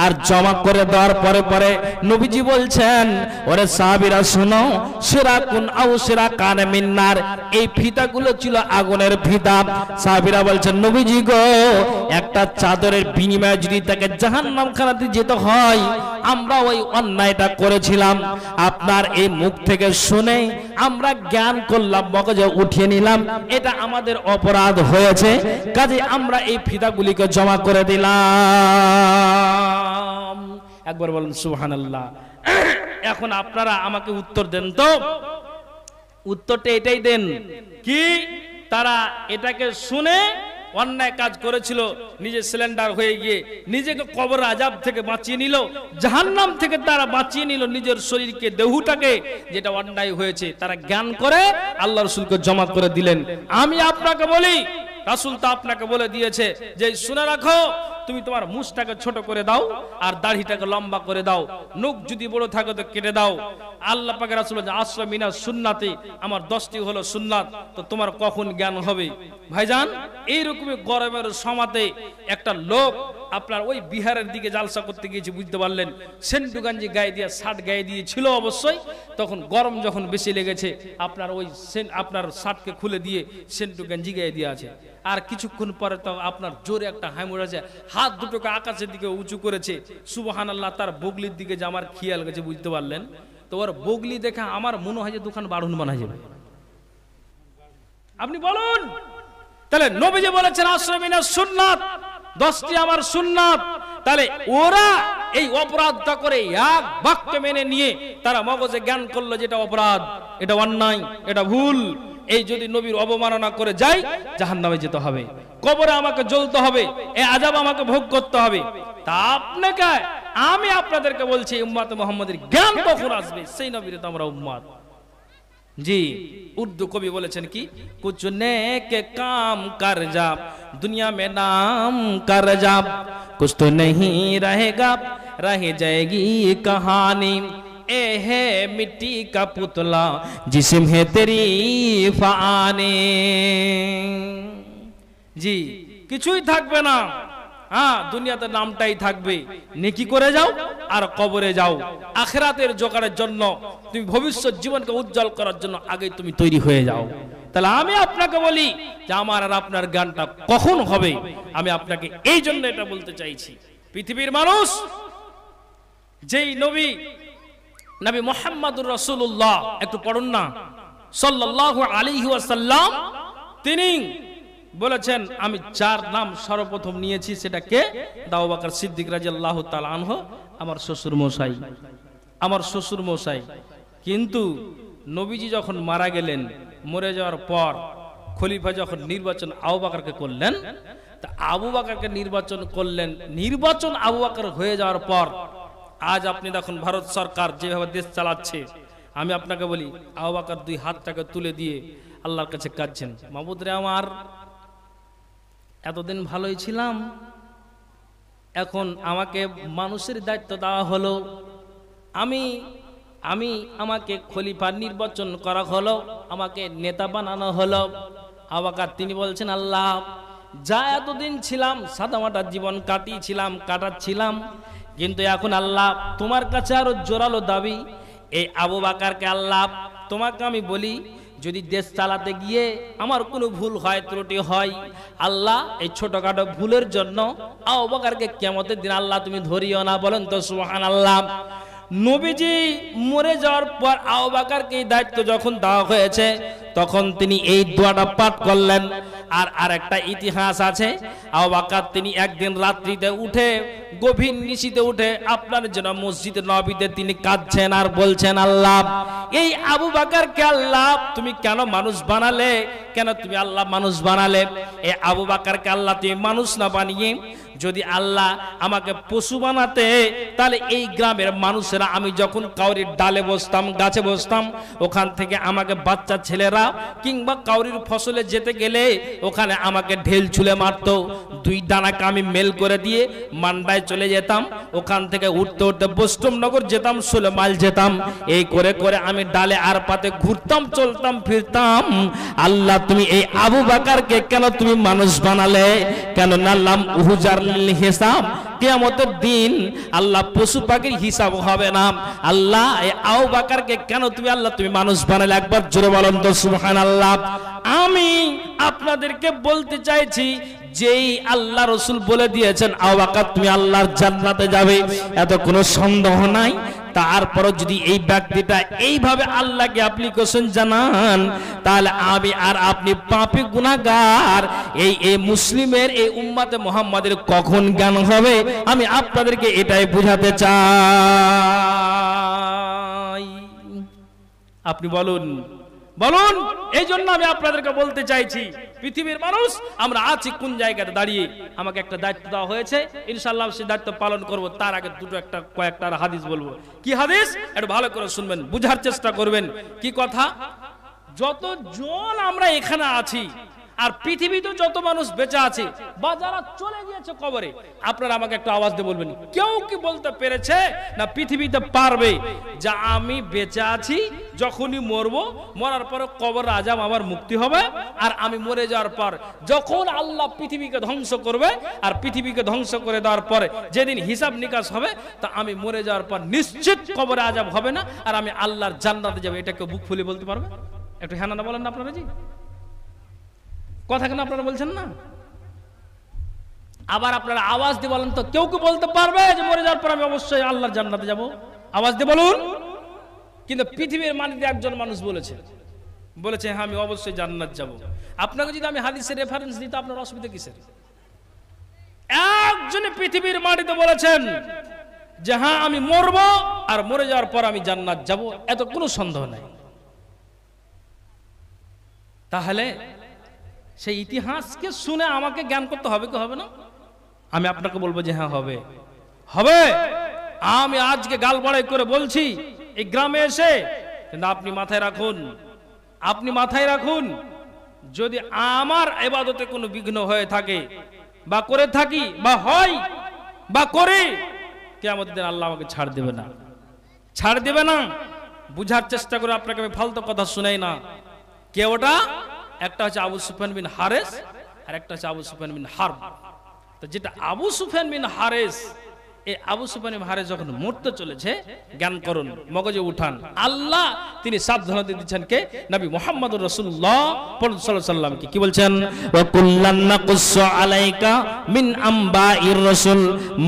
আর জমা করে দেওয়ার পরে পরে নবীজি বলছেন ওরে সাহাবীরা শুনো, সিরাকুন আও সিরাকান মিন নার, এই ফিতাগুলো ছিল আগুনের ফিতা। সাহাবীরা বলছেন নবীজি গো, একটা চাদরের বিনিময়ে যদি তাকে জাহান্নামখানাতে যেতে হয়, আমরা ওই অন্যায়টা করেছিলাম। আপনার এই মুখ থেকে শুনে আমরা জ্ঞান করলাম, মগজে উঠিয়ে নিলাম, এটা আমাদের অপরাধ হয়েছে, কাজে আমরা এই ফিতাগুলিকে জমা করে দিলাম। একবার বলুন সুবহানাল্লাহ। এখন আপনারা আমাকে উত্তর দেন তো, উত্তরটা এটাই দেন কি তারা এটাকে শুনে অন্যায় কাজ করেছিল, নিজে সিলিন্ডার হয়ে গিয়ে নিজেকে কবর আযাব থেকে বাঁচিয়ে নিল, জাহান্নাম থেকে তারা বাঁচিয়ে নিল নিজের শরীরকে, দেহটাকে, যেটা অন্যায় হয়েছে তারা জ্ঞান করে আল্লাহ রাসূলকে জমা করে দিলেন। আমি আপনাকে বলি, রাসূল তো আপনাকে বলে দিয়েছে যে শুনে রাখো, তুমি তোমার মুছটাকে ছোট করে দাও আর দাড়িটাকে লম্বা করে দাও, নখ যদি বড় থাকে তো কেটে দাও। আল্লাহ পাকের রাসূল বলেন আসরা মিনাস সুন্নাতি, আমার 10টি হলো সুন্নাত, তো তোমার কখন জ্ঞান হবে? ভাইজান এইরকমই গরমের সমাতে একটা লোক আপনার ওই বিহারের দিকে জালসা করতে গিয়েছে, বুঝতে পারলেন, সেন্টু গাঞ্জি গায়ে দিয়ে শার্ট গায়ে দিয়ে ছিল অবশ্যই, তখন গরম যখন বেশি লেগেছে আপনার ওই আপনার শার্টকে খুলে দিয়ে সেন্টু গাঞ্জি গায়ে দিয়ে আছে। আর কিছুক্ষণ পরে তো আপনার জোরে একটা হাইমুড় আছে, হাত দুটোকে আকাশের দিকে উঁচু করেছে, সুবহানাল্লাহ, তার বগলির দিকে যে আমার খেয়াল গেছে, বুঝতে পারলেন। তো ওর বগলি দেখে আমার মনে হয় যে দোকান বাড়ুন বানা যাবে। আপনি বলুন, তাহলে নবীজি বলেছেন আশরামিনা সুন্নাত, 10টি আমার সুন্নাত। তাহলে ওরা এই অপরাধটা করে এক বাক্যে মেনে নিয়ে তারা মগজে জ্ঞান করলো যেটা অপরাধ, এটা অন্যায়, এটা ভুল। এই যদি নবীর অবমাননা করে যায় জাহান্নামে যেতে হবে, কবরে আমাকে জ্বলতে হবে, এই আযাব আমাকে ভোগ করতে হবে। তা আপনাকে আমি আপনাদেরকে বলছি উম্মতে মুহাম্মাদের জ্ঞান কখন আসবে? সেই নবীর তো আমরা উম্মত। জি, উর্দু কবি বলেছেন কি, কুছ নেকে কাম কর যা দুনিয়া মে নাম কর যা, কুছ তো नहीं रहेगा रह जाएगी कहानी, ए है मिट्टी का पुतला जिस्म है तेरी फाने। জি, কিছুই থাকবে না, হ্যাঁ, দুনিয়াতে নামটাই থাকবে। নেকি করে যাও আর কবরে যাও, আখিরাতের জোগাড়ের জন্য তুমি ভবিষ্যৎ জীবনকে উজ্জ্বল করার জন্য আগে তুমি তৈরি হয়ে যাও। তাহলে আমি আপনাকে বলি যে আমার আর আপনার জ্ঞানটা কখন হবে? আমি আপনাকে এই জন্য এটা বলতে চাইছি, পৃথিবীর মানুষ যেই নবী মুহাম্মদুর রাসূলুল্লাহ, একটু পড়ুন না, সাল্লাল্লাহু আলাইহি ওয়াসাল্লাম, তিনি বলেছেন আমি যার নাম সর্বপ্রথম নিয়েছি সেটা কে? আবু বকর সিদ্দিক রাদিয়াল্লাহু তাআলা আনহু, আমার শ্বশুর মশাই, আমার শ্বশুর মশাই। কিন্তু নবীজি যখন মারা গেলেন, মরে যাওয়ার পর খলিফা যখন নির্বাচন আবু বকরকে করলেন, তা আবু বকরকে নির্বাচন করলেন। নির্বাচন আবু বকর হয়ে যাওয়ার পর আজ আপনি দেখুন ভারত সরকার যেভাবে দেশ চালাচ্ছে, আমি আপনাকে বলি আবু বকর দুই হাতটাকে তুলে দিয়ে আল্লাহর কাছে কাঁদছেন, মাবুদ রে আমার, এতদিন ভালোই ছিলাম, এখন আমাকে মানুষের দায়িত্ব দেওয়া হলো, আমাকে খলিফা নির্বাচন করা হলো, আমাকে নেতা বানানো হলো। আবু বকর তিনি বলছেন, আল্লাহ, যা এতদিন ছিলাম সাদামাটা জীবন কাটাচ্ছিলাম, কিন্তু এখন আল্লাহ তোমার কাছে আরো জোরালো দাবি। এই আবু বকরকে আল্লাহ তোমাকে আমি বলি, যদি দেশ চালাতে গিয়ে আমার কোনো ভুল হয়, ত্রুটি হয়, আল্লাহ এই ছোটখাটো ভুলের জন্য আবু বকরকে কিয়ামতের দিন আল্লাহ তুমি ধরিও না। বলেন তো সুবহানাল্লাহ। নবীজি মরে যাওয়ার পর আবু বকরকে এই দায়িত্ব যখন দেওয়া হয়েছে, তখন তিনি এই দোয়াটা পাঠ করলেন। আর আরেকটা ইতিহাস আছে, আবু বকর তিনি একদিন রাত্রিতে উঠে, গভীর নিশিতে উঠে আপনার জন্য মসজিদে নববীতে তিনি কাঁদছেন আর বলছেন, আল্লাহ, এই আবু বকরকে আল্লাহ তুমি কেন মানুষ বানালে? কেন তুমি আল্লাহ মানুষ বানালে? এই আবু বকরকে আল্লাহ তুমি মানুষ না বানিয়ে যদি আল্লাহ আমাকে পশু বানাতে, তাহলে এই গ্রামের মানুষেরা, আমি যখন কাউরির ডালে বসতাম, গাছে বসতাম, ওখান থেকে আমাকে বাচ্চা ছেলেরা কিংবা কাউরির ফসলে যেতে গেলে ওখানে আমাকে ঢেল ছুলে মারতো। দুই ডানাকে আমি মেল করে দিয়ে মান্ডায় চলে যেতাম, ওখান থেকে উঠতে উঠতে বৈষ্ণবনগর যেতাম, 16 মাইল যেতাম। এই করে করে আমি ডালে আর পাতে ঘুরতাম, চলতাম, ফিরতাম। আল্লাহ তুমি এই আবু বকরকে কেন তুমি মানুষ বানালে? কেন নাল্লাম উহুজার হিসাব, কিয়ামতের দিন আল্লাহ পশু পাখির হিসাব হবে না। আল্লাহ এই আবু বকরকে কেন তুমি আল্লাহ তুমি মানুষ বানালে? একবার জোরে বলেন তো সুবহানাল্লাহ। আমি আপনাদেরকে বলতে চাইছি, যেই আল্লাহ রসুল বলে দিয়েছেন আবু বকর তুমি আল্লাহর জান্নাতে যাবে, এত কোনো সন্দেহ নাই। তারপরও যদি এই ব্যক্তিটা এইভাবে আল্লাহকে অ্যাপ্লিকেশন জানান, তাহলে আমি আর আপনি পাপী গুনাহগার। এই মুসলিমের, এই উম্মতে মুহাম্মাদের কখন জ্ঞান হবে? আমি আপনাদেরকে এটাই বুঝাতে চাই। আপনি বলুন, বলুন। এই জন্য আমি আপনাদেরকে বলতে চাইছি, পৃথিবীর মানুষ আমরা আছি কোন জায়গাতে দাঁড়িয়ে। আমাকে একটা দায়িত্ব দেওয়া হয়েছে, ইনশাআল্লাহ সেই দায়িত্ব পালন করব। তার আগে কয়েকটা হাদিস বলবো। কি হাদিস? একটু ভালো করে শুনবেন, বুঝার চেষ্টা করবেন। কি কথা? যতজন আমরা এখানে আছি, আর পৃথিবীতে যত মানুষ বেঁচে আছে বা যারা চলে গিয়েছে কবরে, আপনারা আমাকে একটা আওয়াজ দিয়ে বলবেন, কেউ কি বলতে পেরেছে না পৃথিবীতে পারবে যে আমি বেঁচে আছি, যখনই মরবো, মরার পরে কবর আজাব আমার মুক্তি হবে, আর আমি মরে যাওয়ার পর যখন আল্লাহ পৃথিবীকে ধ্বংস করবে, আর পৃথিবীকে ধ্বংস করে দেওয়ার পরে যেদিন হিসাব নিকাশ হবে, তা আমি মরে যাওয়ার পর নিশ্চিত কবরে আজাব হবে না, আর আমি আল্লাহর জান্নাতে যাবো। এটা কেউ বুক ফুলে বলতে পারবে? একটু হ্যাঁ না বলেন না আপনারা জি, কথা কেন আপনারা বলছেন না? আবার আপনারা আওয়াজ দিয়ে বলেন তো, কেউ কি বলতে পারবে যে মরে যাওয়ার পর আমি অবশ্যই আল্লাহর জান্নাতে যাব? আওয়াজ দিয়ে বলুন। কিন্তু পৃথিবীর মাটিতে একজন মানুষ বলেছে হ্যাঁ আমি অবশ্যই জান্নাত যাব। আপনাকে যদি আমি হাদিসের রেফারেন্স দিই তো আপনার অসুবিধা কিসের? একজনে পৃথিবীর মাটিতে বলেছেন যে হ্যাঁ আমি মরব, আর মরে যাওয়ার পর আমি জান্নাত যাব, এত কোনো সন্দেহ নাই। তাহলে সেই ইতিহাসকে শুনে আমাকে জ্ঞান করতে হবে কি হবে না? আমি আপনাকে বলবো যে হ্যাঁ হবে, হবে। আমি আজকে গাল বাড়াই করে বলছি এই গ্রামে এসে, কিন্তু আপনি মাথায় রাখুন, যদি আমার ইবাদতে কোনো বিঘ্ন হয়ে থাকে বা করে থাকি বা হয় বা করে, কিয়ামতের দিন আল্লাহ আমাকে ছাড় দেবে না। বুঝার চেষ্টা করে আপনাকে আমি ফালতু কথা শুনাই না। কে ওটা? একটা হচ্ছে আবু সুফিয়ান বিন হারেস, আর একটা হচ্ছে আবু সুফিয়ান বিন হারব। তো যেটা আবু সুফিয়ান বিন হারেস, এই আবু সুফিয়ান বিন হারেস যখন মরতে চলেছে, জ্ঞান করুন, মগজে উঠান, আল্লাহ তিনি সাবধানতা দিচ্ছেন কে? নবী মুহাম্মদুর রাসূলুল্লাহ সাল্লাল্লাহু আলাইহি ওয়াসাল্লামকে। কি বলছেন? ওয়া কুল্লান নাকুসু আলাইকা মিন আমবাইর রাসূল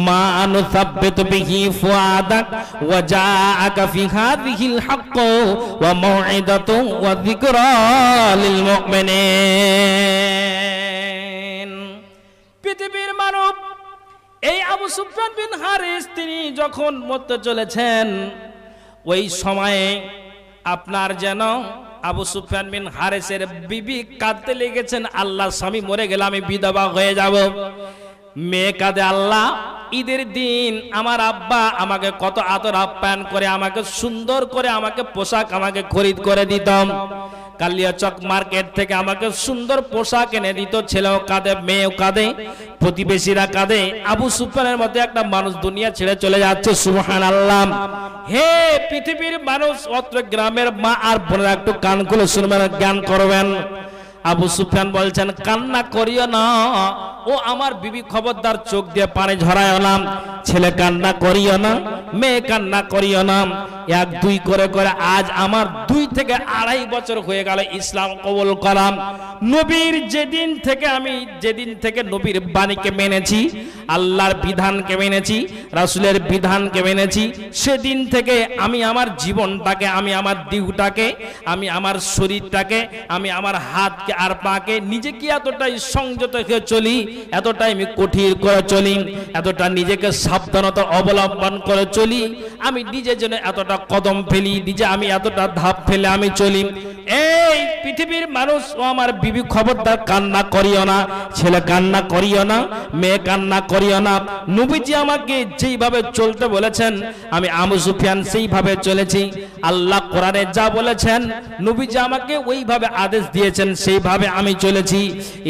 মা নুসাব্বিতু বিহি ফুআদাক ওয়া জাআকা ফি হাযিহিল হক্ক ওয়া মাউইদাতু ওয়া যিকরা লিল মুমিনিন। পৃথিবীর মানব এই আবু সুফিয়ান বিন হারিস তিনি যখন মরতে চলেছেন, ওই সময়ে আপনার যেন আবু সুফিয়ান বিন হারিসের বিবি কাঁদতে লেগেছেন, আল্লাহ স্বামী মরে গেলে আমি বিধবা হয়ে যাব। মেয়ে কাঁদে, আল্লাহ ঈদের দিন আমার আব্বা আমাকে কত আদর আপ্যায়ন করে, আমাকে সুন্দর করে আমাকে পোশাক আমাকে খরিদ করে দিতাম, কালিয়াচক মার্কেট থেকে আমাকে সুন্দর পোশাক এনে দিত। ছেলেও কাঁদে, মেয়েও কাঁদে, প্রতিবেশীরা কাঁদে। আবু সুফিয়ানের মধ্যে একটা মানুষ দুনিয়া ছেড়ে চলে যাচ্ছে। সুবহানাল্লাহ। হে পৃথিবীর মানুষ, অত্র গ্রামের মা আর বোনেরা একটু কান খুলে শুনবেন, জ্ঞান করবেন। আবু সুফিয়ান বলছেন, কান্না করিও না ও আমার বিবি, খবরদার চোখ দিয়ে পানি ঝরায় না। ছেলে কান্না করিও না, মেয়ে কান্না করিও না। এক দুই করে করে আজ আমার 2 থেকে 2.5 বছর হয়ে গেল ইসলাম কবুল করাম। নবীর যেদিন থেকে নবীর বাণীকে মেনেছি, আল্লাহর বিধানকে মেনেছি, রাসূলের বিধানকে মেনেছি, সেদিন থেকে আমি আমার জীবনটাকে, আমি আমার দেহটাকে, আমি আমার শরীরটাকে, আমি আমার হাতকে আর পাকে নিজেকে এতটাই সংযত হয়ে চলি, এতটাই আমি কঠিন করে চলি, এতটা নিজেকে সাবধানতা অবলম্বন করে চলি, আমি নিজের জন্য এতটা কদম ফেলি, নিজে আমি এতটা ধাপ ফেলে আমি চলি। এই পৃথিবীর মানুষ ও আমার বিবি, খবরদার কান্না করিও না, ছেলে কান্না করিও না, মেয়ে কান্না করিও না। নবীজি আমাকে যেইভাবে চলতে বলেছেন, আমি আবু সুফিয়ান সেইভাবে চলেছি। আল্লাহ কোরআনে যা বলেছেন, নবীজি আমাকে ওইভাবে আদেশ দিয়েছেন, সেইভাবে আমি চলেছি।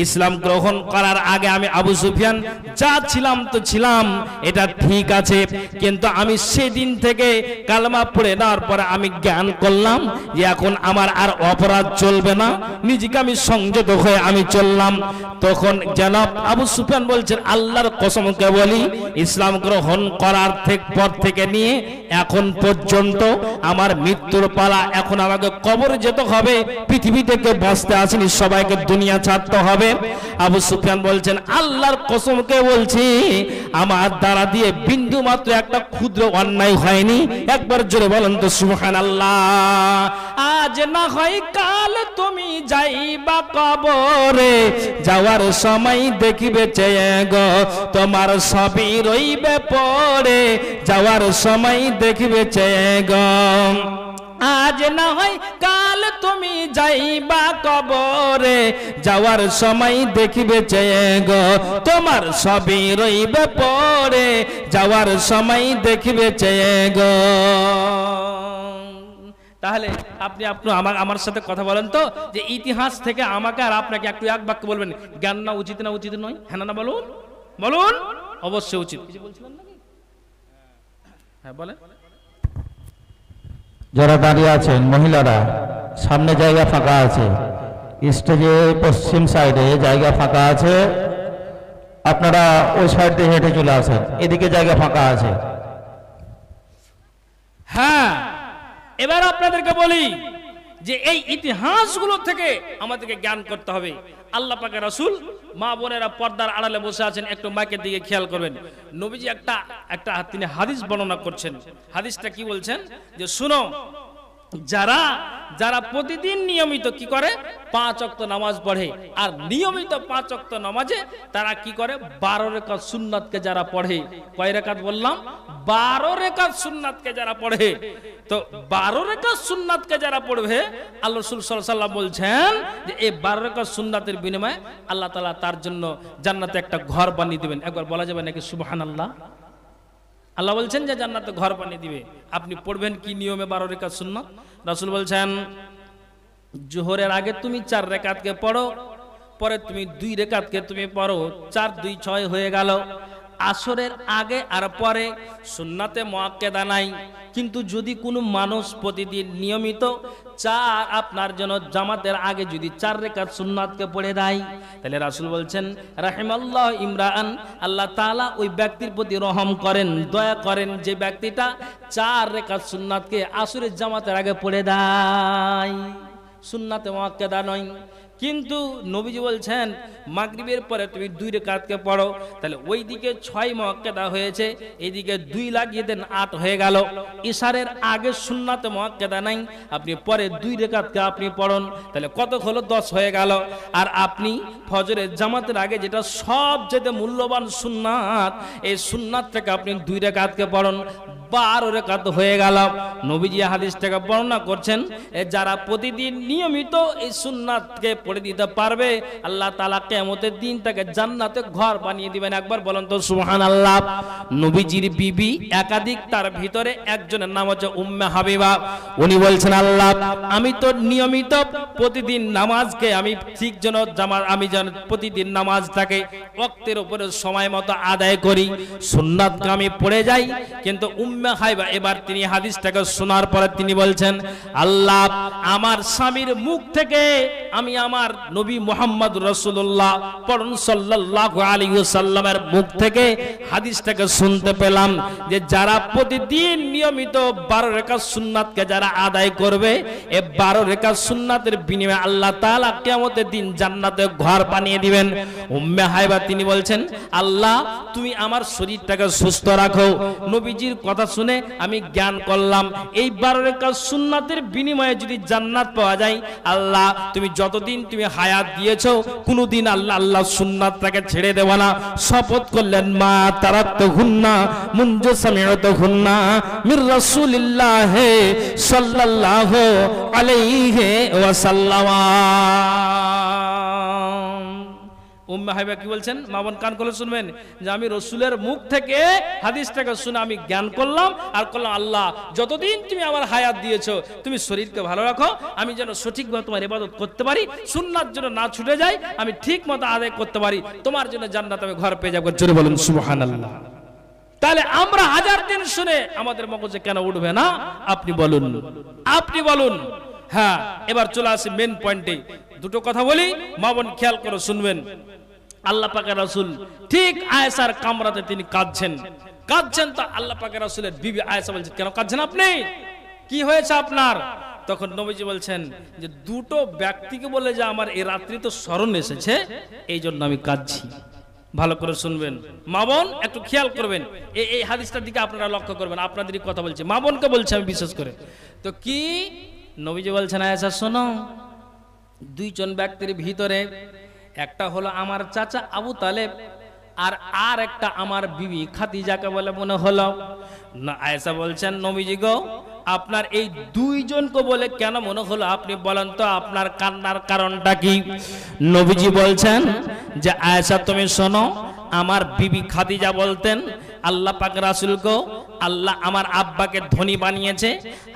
ইসলাম গ্রহণ করার আগে আমি আবু সুফিয়ান যা ছিলাম তো ছিলাম, এটা ঠিক আছে, কিন্তু আমি সেদিন থেকে কালেমা পড়ে নেওয়ার পরে আমি জ্ঞান করলাম যে এখন আমার আর অপরাধ চলবে না, নিজেকে আমি সংযত হয়ে আমি চললাম। তখন জনাব আবু সুফিয়ান বলছেন, আল্লাহর কসমকে বলি, ইসলাম গ্রহণ করার পর থেকে নিয়ে এখন পর্যন্ত আমার মৃত্যুর পালা, এখন আমাকে কবরে যেতে হবে, পৃথিবী থেকে বাঁচতে আসেনি, সবাইকে দুনিয়া ছাড়তে হবে। আবু সুফিয়ান বলছেন, আল্লাহর কসমকে বলছি, আমার দ্বারা দিয়ে বিন্দু মাত্র একটা ক্ষুদ্র অন্যায় হয়নি। একবার জোরে বলেন তো সুবহানাল্লাহ। আজ না হয় কাল তুমি যাইবা কবরে, যাওয়ার সময় দেখিবে চেয়ে গো তোমার সবই রইবে পড়ে, যাওয়ার সময় দেখিবে চেয়ে গো। আজ না হয় কাল তুমি যাইবা কবরে, যাওয়ার সময় দেখিবে চেয়ে গো তোমার সবই রইবে পড়ে, যাওয়ার সময় দেখিবে চেয়ে গো। তাহলে আপনি আমার সাথে কথা বলেন তো, যে ইতিহাস থেকে আমাকে আর আপনাকে একটু এক বাক্য বলবেন, জ্ঞান না উচিত নয়? হ্যাঁ না বলুন, বলুন। অবশ্যই উচিত। হ্যাঁ বলেন। যারা দাঁড়িয়ে আছেন মহিলারা, সামনে জায়গা ফাঁকা আছে, স্টেজে পশ্চিম সাইডে জায়গা ফাঁকা আছে, আপনারা ওই সাইড দিয়ে হেঁটে চলে আসেন, এদিকে জায়গা ফাঁকা আছে। হ্যাঁ, এবার আপনাদেরকে বলি যে এই ইতিহাসগুলো থেকে আমাদেরকে জ্ঞান করতে হবে। আল্লাহ পাকের রাসূল, মা বোনেরা পর্দার আড়ালে বসে আছেন, একটু মাইকের দিকে খেয়াল করবেন। নবীজি একটা তিনি হাদিস বর্ণনা করছেন। হাদিসটা কি বলছেন, যে শুনো, যারা প্রতিদিন নিয়মিত কি করে 5 ওয়াক্ত নামাজ পড়ে, আর নিয়মিত 5 ওয়াক্ত নামাজে তারা কি করে 12 রাকাত সুন্নাতকে যারা পড়ে, কয় রাকাত বললাম? 12 রাকাত সুন্নাতকে যারা পড়ে, তো 12 রাকাত সুন্নাতকে যারা পড়বে, আল্লাহ রাসূল সাল্লাল্লাহু আলাইহি ওয়াসাল্লাম বলছেন যে এই 12 রাকাত সুন্নাতের বিনিময়ে আল্লাহ তাআলা তার জন্য জান্নাতে একটা ঘর বানিয়ে দিবেন। একবার বলা যাবে নাকি সুবহানাল্লাহ? আল্লাহ বলছেন যে জান্নাতে ঘর বানিয়ে দিবে। আপনি পড়বেন কি নিয়মে 12 রাকাত সুন্নাত? রাসূল বলছেন, জোহরের আগে তুমি 4 রাকাতকে পড়ো, পরে তুমি 2 রাকাতকে তুমি পড়ো, 4 2 6 হয়ে গেল। আসরের আগে আর পরে সুন্নাতে মুআক্কাদা নাই, কিন্তু যদি কোনো মানুষ প্রতিদিন নিয়মিত আপনার জন্য জামাতের আগে যদি 4 রাকাত সুন্নাতকে পড়ে দেয়, তাহলে রাসূল বলছেন রাহিমাল্লাহ ইমরান, আল্লাহ তাআলা ওই ব্যক্তির প্রতি রহম করেন, দয়া করেন, যে ব্যক্তিটা 4 রাকাত সুন্নাতকে আসরের জামাতের আগে পড়ে দেয়। সুন্নাতে মুআক্কাদা নয়, কিন্তু নবীজি বলছেন মাগরিবের পরে তুমি 2 রাকাতকে পড়ো, তাহলে ওইদিকে 6 মুআক্কাদা হয়েছে, এইদিকে 2 লাগিয়ে দেন 8 হয়ে গেল। ইশারের আগে সুন্নাতে মুআক্কাদা নাই, আপনি পরে 2 রাকাতকে আপনি পড়ুন, তাহলে কত হলো? 10 হয়ে গেল। আর আপনি ফজরের জামাতের আগে যেটা সবচেয়ে মূল্যবান সুন্নাত, এই সুন্নাত থেকে আপনি 2 রাকাতকে পড়ুন, 12 রাকাত হয়ে গেল। নবীজি হাদিসটাকে বর্ণনা করছেন, যারা প্রতিদিন নিয়মিত এই সুন্নাতকে পড়ে দিতে পারবে, আল্লাহ তাআলা কিয়ামতের দিন তাকে জান্নাতে ঘর বানিয়ে দিবেন। একবার বলেন তো সুবহানাল্লাহ। নবীজির বিবি একাধিক, তার ভিতরে একজনের নাম হচ্ছে উম্মে হাবিবা। উনি বলছেন, আল্লাহ আমি তো নিয়মিত প্রতিদিন নামাজকে আমি ঠিক যেন আমি যেন প্রতিদিন নামাজটাকে ওয়াক্তের উপরে সময় মতো আদায় করি, সুন্নাতকে আমি পড়ে যাই, কিন্তু উম্মে হাবিবা এবার তিনি হাদিসটাকে শোনার পরে তিনি বলছেন, আল্লাহ আমার স্বামীর মুখ থেকে আমি আমার নবী মুহাম্মদ রাসূলুল্লাহ সাল্লাল্লাহু আলাইহি ওয়াসাল্লামের মুখ থেকে হাদিসটাকে শুনতে পেলাম, যে যারা প্রতিদিন নিয়মিত 12 রাকাত সুন্নাতকে যারা আদায় করবে, এই 12 রাকাত সুন্নাতের বিনিময়ে আল্লাহ তাআলা কিয়ামতের দিন জান্নাতে ঘর বানিয়ে দিবেন। উম্মে হাবিবা তিনি বলছেন, আল্লাহ তুমি আমার শরীরটাকে সুস্থ রাখো। নবীজির কথা শুনে আমি জ্ঞান করলাম, এই 12 রাকাত সুন্নাতের বিনিময়ে যদি জান্নাত পাওয়া যায়, আল্লাহ তুমি যতদিন তুমি হায়াত দিয়েছো কোনদিন আল্লাহ সুন্নাতটাকে ছেড়ে দেব না। শপথ করলেন, মা তারাকতুহুন্না মুনযু সামি'তুহুন্না মির রাসূলিল্লাহ সাল্লাল্লাহু আলাইহি ওয়াসাল্লাম। উম্মে হাবিবা কি বলছেন? মা বোন কান খুলে শুনবেন, যে আমি রাসূলের মুখ থেকে হাদিসটাকে শুনে আমি জ্ঞান করলাম, আর করলাম আল্লাহ যতদিন তুমি আমার হায়াত দিয়েছো তুমি শরীরকে ভালো রাখো, আমি যেন সঠিকভাবে তোমার ইবাদত করতে পারি, সুন্নাত যেন না ছুটে যায়, আমি ঠিক মতো আদায় করতে পারি, তোমার জন্য জান্নাত আমি ঘর পেয়ে যাবো। জোরে বলুন সুবহানাল্লাহ। তাহলে আমরা 1000 দিন শুনে আমাদের মগজে কেন উঠবে না? আপনি বলুন, আপনি বলুন। হ্যাঁ, এবার চলে আসি মেন পয়েন্টে। দুটো কথা বলি, মা বোন খেয়াল করে শুনবেন। আল্লাহ পাকের রাসূল ঠিক আয়েশার কামরাতে তিনি কাঁদছেন, তো আল্লাহ পাকের রাসূলের বিবি আয়েশা বলছেন, কেন কাঁদছেন আপনি? কি হয়েছে আপনার? তখন নবীজি বলছেন যে দুটো ব্যক্তিকে বলে যে আমার এই রাত্রি তো স্মরণ এসেছে, এই জন্য আমি কাঁদছি। ভালো করে শুনবেন মা বোন, একটু খেয়াল করবেন, এই হাদিসটার দিকে আপনারা লক্ষ্য করবেন। আপনাদেরই কথা বলছি, মা বোনকে বলছি আমি বিশেষ করে। তো কি নবীজি বলছেন, আয়েশা শোনো, 2 জন ব্যক্তির ভিতরে একটা হলো আমার চাচা আবু তালেব, আর একটা আমার বিবি খাদিজাকে বলে মনে হলো না। আয়েশা বলছেন, নবীজি গো আপনার এই 2 জনকে বলে কেন মনে হলো, আপনি বলেন তো আপনার কান্নার কারণটা কি? নবীজি বলছেন যে আয়েশা তুমি শোনো, আমার বিবি খাদিজা বলতেন, আল্লাহ পাক রাসূল গো আল্লাহ আমার আব্বাকে ধনী বানিয়েছে,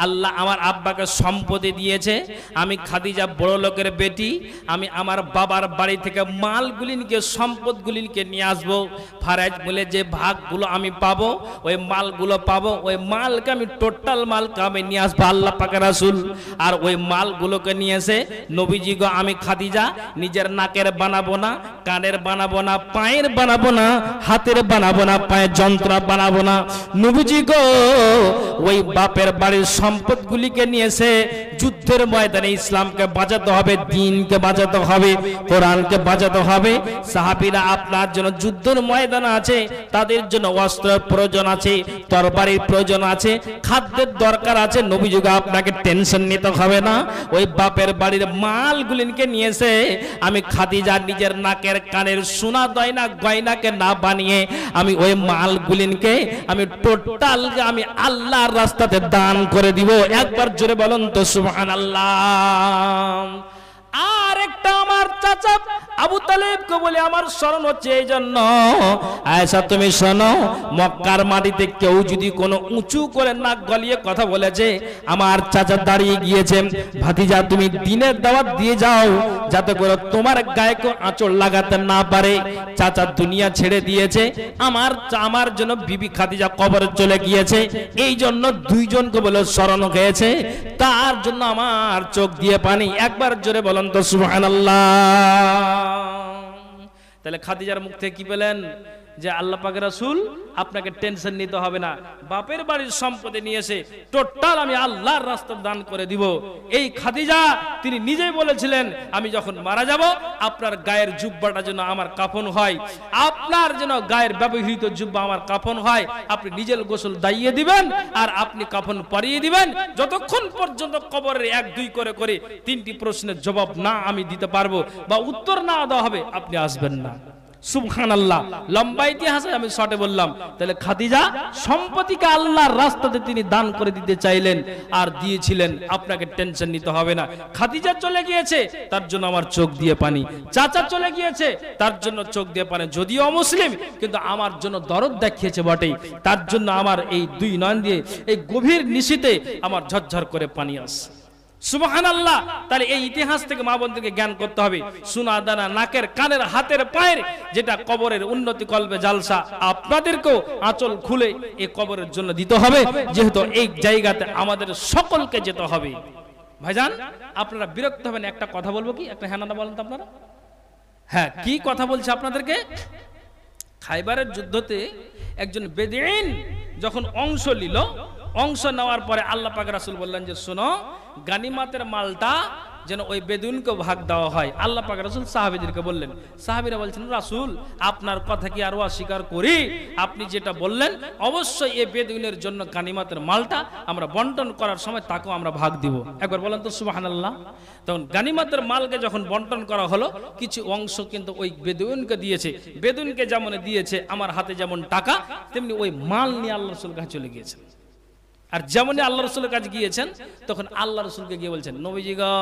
আল্লাহ আমার আব্বাকে সম্পত্তি দিয়েছে, আমি খাদিজা বড় লোকের বেটি, আমি আমার বাবার বাড়ি থেকে মালগুলিনকে সম্পদগুলিনকে নিয়ে আসবো, ফারাজ বলে যে ভাগগুলো আমি পাবো ওই মালগুলো পাবো, ওই মালকে আমি টোটাল মালকে আমি নিয়ে আসবো আল্লাহ পাকের রাসূল। আর ওই মালগুলোকে নিয়ে এসে নবীজি গো আমি খাদিজা নিজের নাকের বানাবো না, কানের বানাবো না, পায়ের বানাবো না, হাতের বানাবো না, পায়ের যন্ত্র বানাবো না, নবীজি গো ওই বাপের বাড়ির সম্পদগুলিকে নিয়ে এসে যুদ্ধের ময়দানে ইসলামকে বাঁচাতে হবে, দ্বীনকে বাঁচাতে হবে, কোরআনকে বাঁচাতে হবে। সাহাবীরা আপনার জন্য যুদ্ধের ময়দান আছে, তাদের জন্য অস্ত্রের প্রয়োজন আছে, তরবারির প্রয়োজন আছে, খাদ্যের দরকার আছে, নবীজি গো আপনাকে টেনশন নিতে হবে না। ওই বাপের বাড়ির মালগুলিকে নিয়ে এসে আমি খাদিজা নিজের নাকের কানের সোনা গয়নাকে না বানিয়ে আমি ওই মালগুলিকে আমি টোটাল আমি আল্লাহর রাস্তাতে দান করে দিব। একবার জোরে বলুন তো সুবহানাল্লাহ। আর একটা আমার চাচা আবু তালেবকে বলে আমার স্মরণ হচ্ছে এই জন্য, আয়েশা তুমি শোনো, মক্কার মাটিতে কেউ যদি কোনো উঁচু করে নাক গলিয়ে কথা বলেছে, আমার চাচা দাঁড়িয়ে গিয়েছে, ভাতিজা তুমি দিনের দাওয়াত দিয়ে যাও যাতে করে তোমার গায়ে কেউ আঁচড় লাগাতে না পারে। চাচা দুনিয়া ছেড়ে দিয়েছে, আমার জন্য বিবি খাদিজা কবরে চলে গিয়েছে, এই জন্য দুইজনকে বলে স্মরণ হয়েছে, তার জন্য আমার চোখ দিয়ে পানি। একবার জোরে বলেন তো সুবহানাল্লাহ। তাহলে খাদিজার মুখ থেকে কি পেলেন যে আল্লাহ পাকের রাসূল আপনাকে টেনশন নিতে হবে না, বাপের বাড়ির সম্পত্তি নিয়ে এসে টোটাল আমি আল্লাহর রাস্তা দান করে দিব। এই খাদিজা তিনি নিজেই বলেছিলেন আমি যখন মারা যাব আপনার গায়ের জুব্বাটা যেন আমার কাফন হয়, আপনার যেন গায়ের ব্যবহৃত জুব্বা আমার কাফন হয়, আপনি নিজের গোসল দাইয়ে দিবেন আর আপনি কাফন পরিয়ে দিবেন, যতক্ষণ পর্যন্ত কবরের 1-2 করে 3টি প্রশ্নের জবাব না আমি দিতে পারবো বা উত্তর না দেওয়া হবে আপনি আসবেন না। সুবহানাল্লাহ। লম্বা ইতিহাস আমি শর্টে বললাম। তাহলে খাদিজা সম্পত্তিকে আল্লাহর রাস্তাতে তিনি দান করে দিতে চাইলেন আর দিয়েছিলেন, আপনাকে টেনশন নিতে হবে না। খাদিজা চলে গিয়েছে তার জন্য আমার চোখ দিয়ে পানি, চাচা চলে গিয়েছে তার জন্য চোখ দিয়ে পানি, যদিও অমুসলিম কিন্তু আমার জন্য দরদ দেখিয়েছে বটেই, তার জন্য আমার এই 2 নয়ন দিয়ে এই গভীর নিশীতে আমার ঝরঝর করে পানি আসে। সুবহানাল্লাহ। তাহলে এই ইতিহাস থেকে মা বোনদেরকে জ্ঞান করতে হবে, সোনা দানা নাকের কানের হাতের পায়ের যেটা কবরের উন্নতি কল্পে জালসা, আপনাদেরকেও আঁচল খুলে এই কবরের জন্য দিতে হবে, যেহেতু এই জায়গাতে আমাদের সকলকে যেতে হবে। ভাইজান আপনারা বিরক্ত হবেন, একটা কথা বলবো কি, একটা হ্যাঁ না বলেন তো আপনারা। হ্যাঁ কি কথা বলছে আপনাদেরকে, খাইবারের যুদ্ধতে একজন বেদুইন যখন অংশ নিল, অংশ নেওয়ার পরে আল্লাহ পাক রাসূল বললেন যে শোনো গানিমাতের মালটা যেন ওই বেদুইনকে ভাগ দেওয়া হয়। আল্লাহ পাক রাসূল সাহাবীদেরকে বললেন, সাহাবীরা বলছেন রাসূল আপনার কথা কি আরো অস্বীকার করি, আপনি যেটা বললেন অবশ্যই এই বেদুইনের জন্য গানিমাতের মালটা আমরা বন্টন করার সময় তাকেও আমরা ভাগ দিব। একবার বলেন তো সুবহানাল্লাহ। তখন গানিমাতের মালকে যখন বন্টন করা হলো কিছু অংশ কিন্তু ওই বেদুইনকে দিয়েছে, বেদুইনকে যেমন দিয়েছে আমার হাতে যেমন টাকা তেমনি ওই মাল নিয়ে আল্লাহ রাসূলের কাছে চলে গিয়েছে। আর যেমনই আল্লাহ রাসূলের কাছে গিয়েছেন তখন আল্লাহ রাসূলকে গিয়ে বলছেন নবীজি গো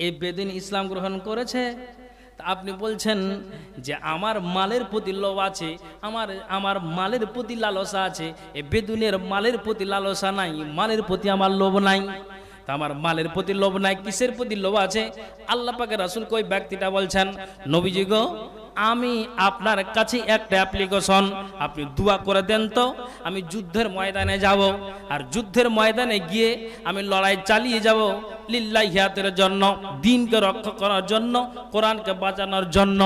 এই বেদুইন ইসলাম গ্রহণ করেছে, তা আপনি বলছেন যে আমার মালের প্রতি লোভ আছে, আমার মালের প্রতি লালসা আছে, এই বেদুইনের মালের প্রতি লালসা নাই, মালের প্রতি আমার লোভ নাই। তা আমার মালের প্রতি লোভ নাই, কিসের প্রতি লোভ আছে? আল্লাহ পাকের রাসূল কই ব্যক্তিটা বলছেন নবীজি গো আমি আপনার কাছে একটা অ্যাপ্লিকেশন, আপনি দোয়া করে দেন তো আমি যুদ্ধের ময়দানে যাব, আর যুদ্ধের ময়দানে গিয়ে আমি লড়াই চালিয়ে যাব লিল্লাহিয়াতের জন্য, দ্বীনকে রক্ষা করার জন্য, কোরআনকে বাঁচানোর জন্য।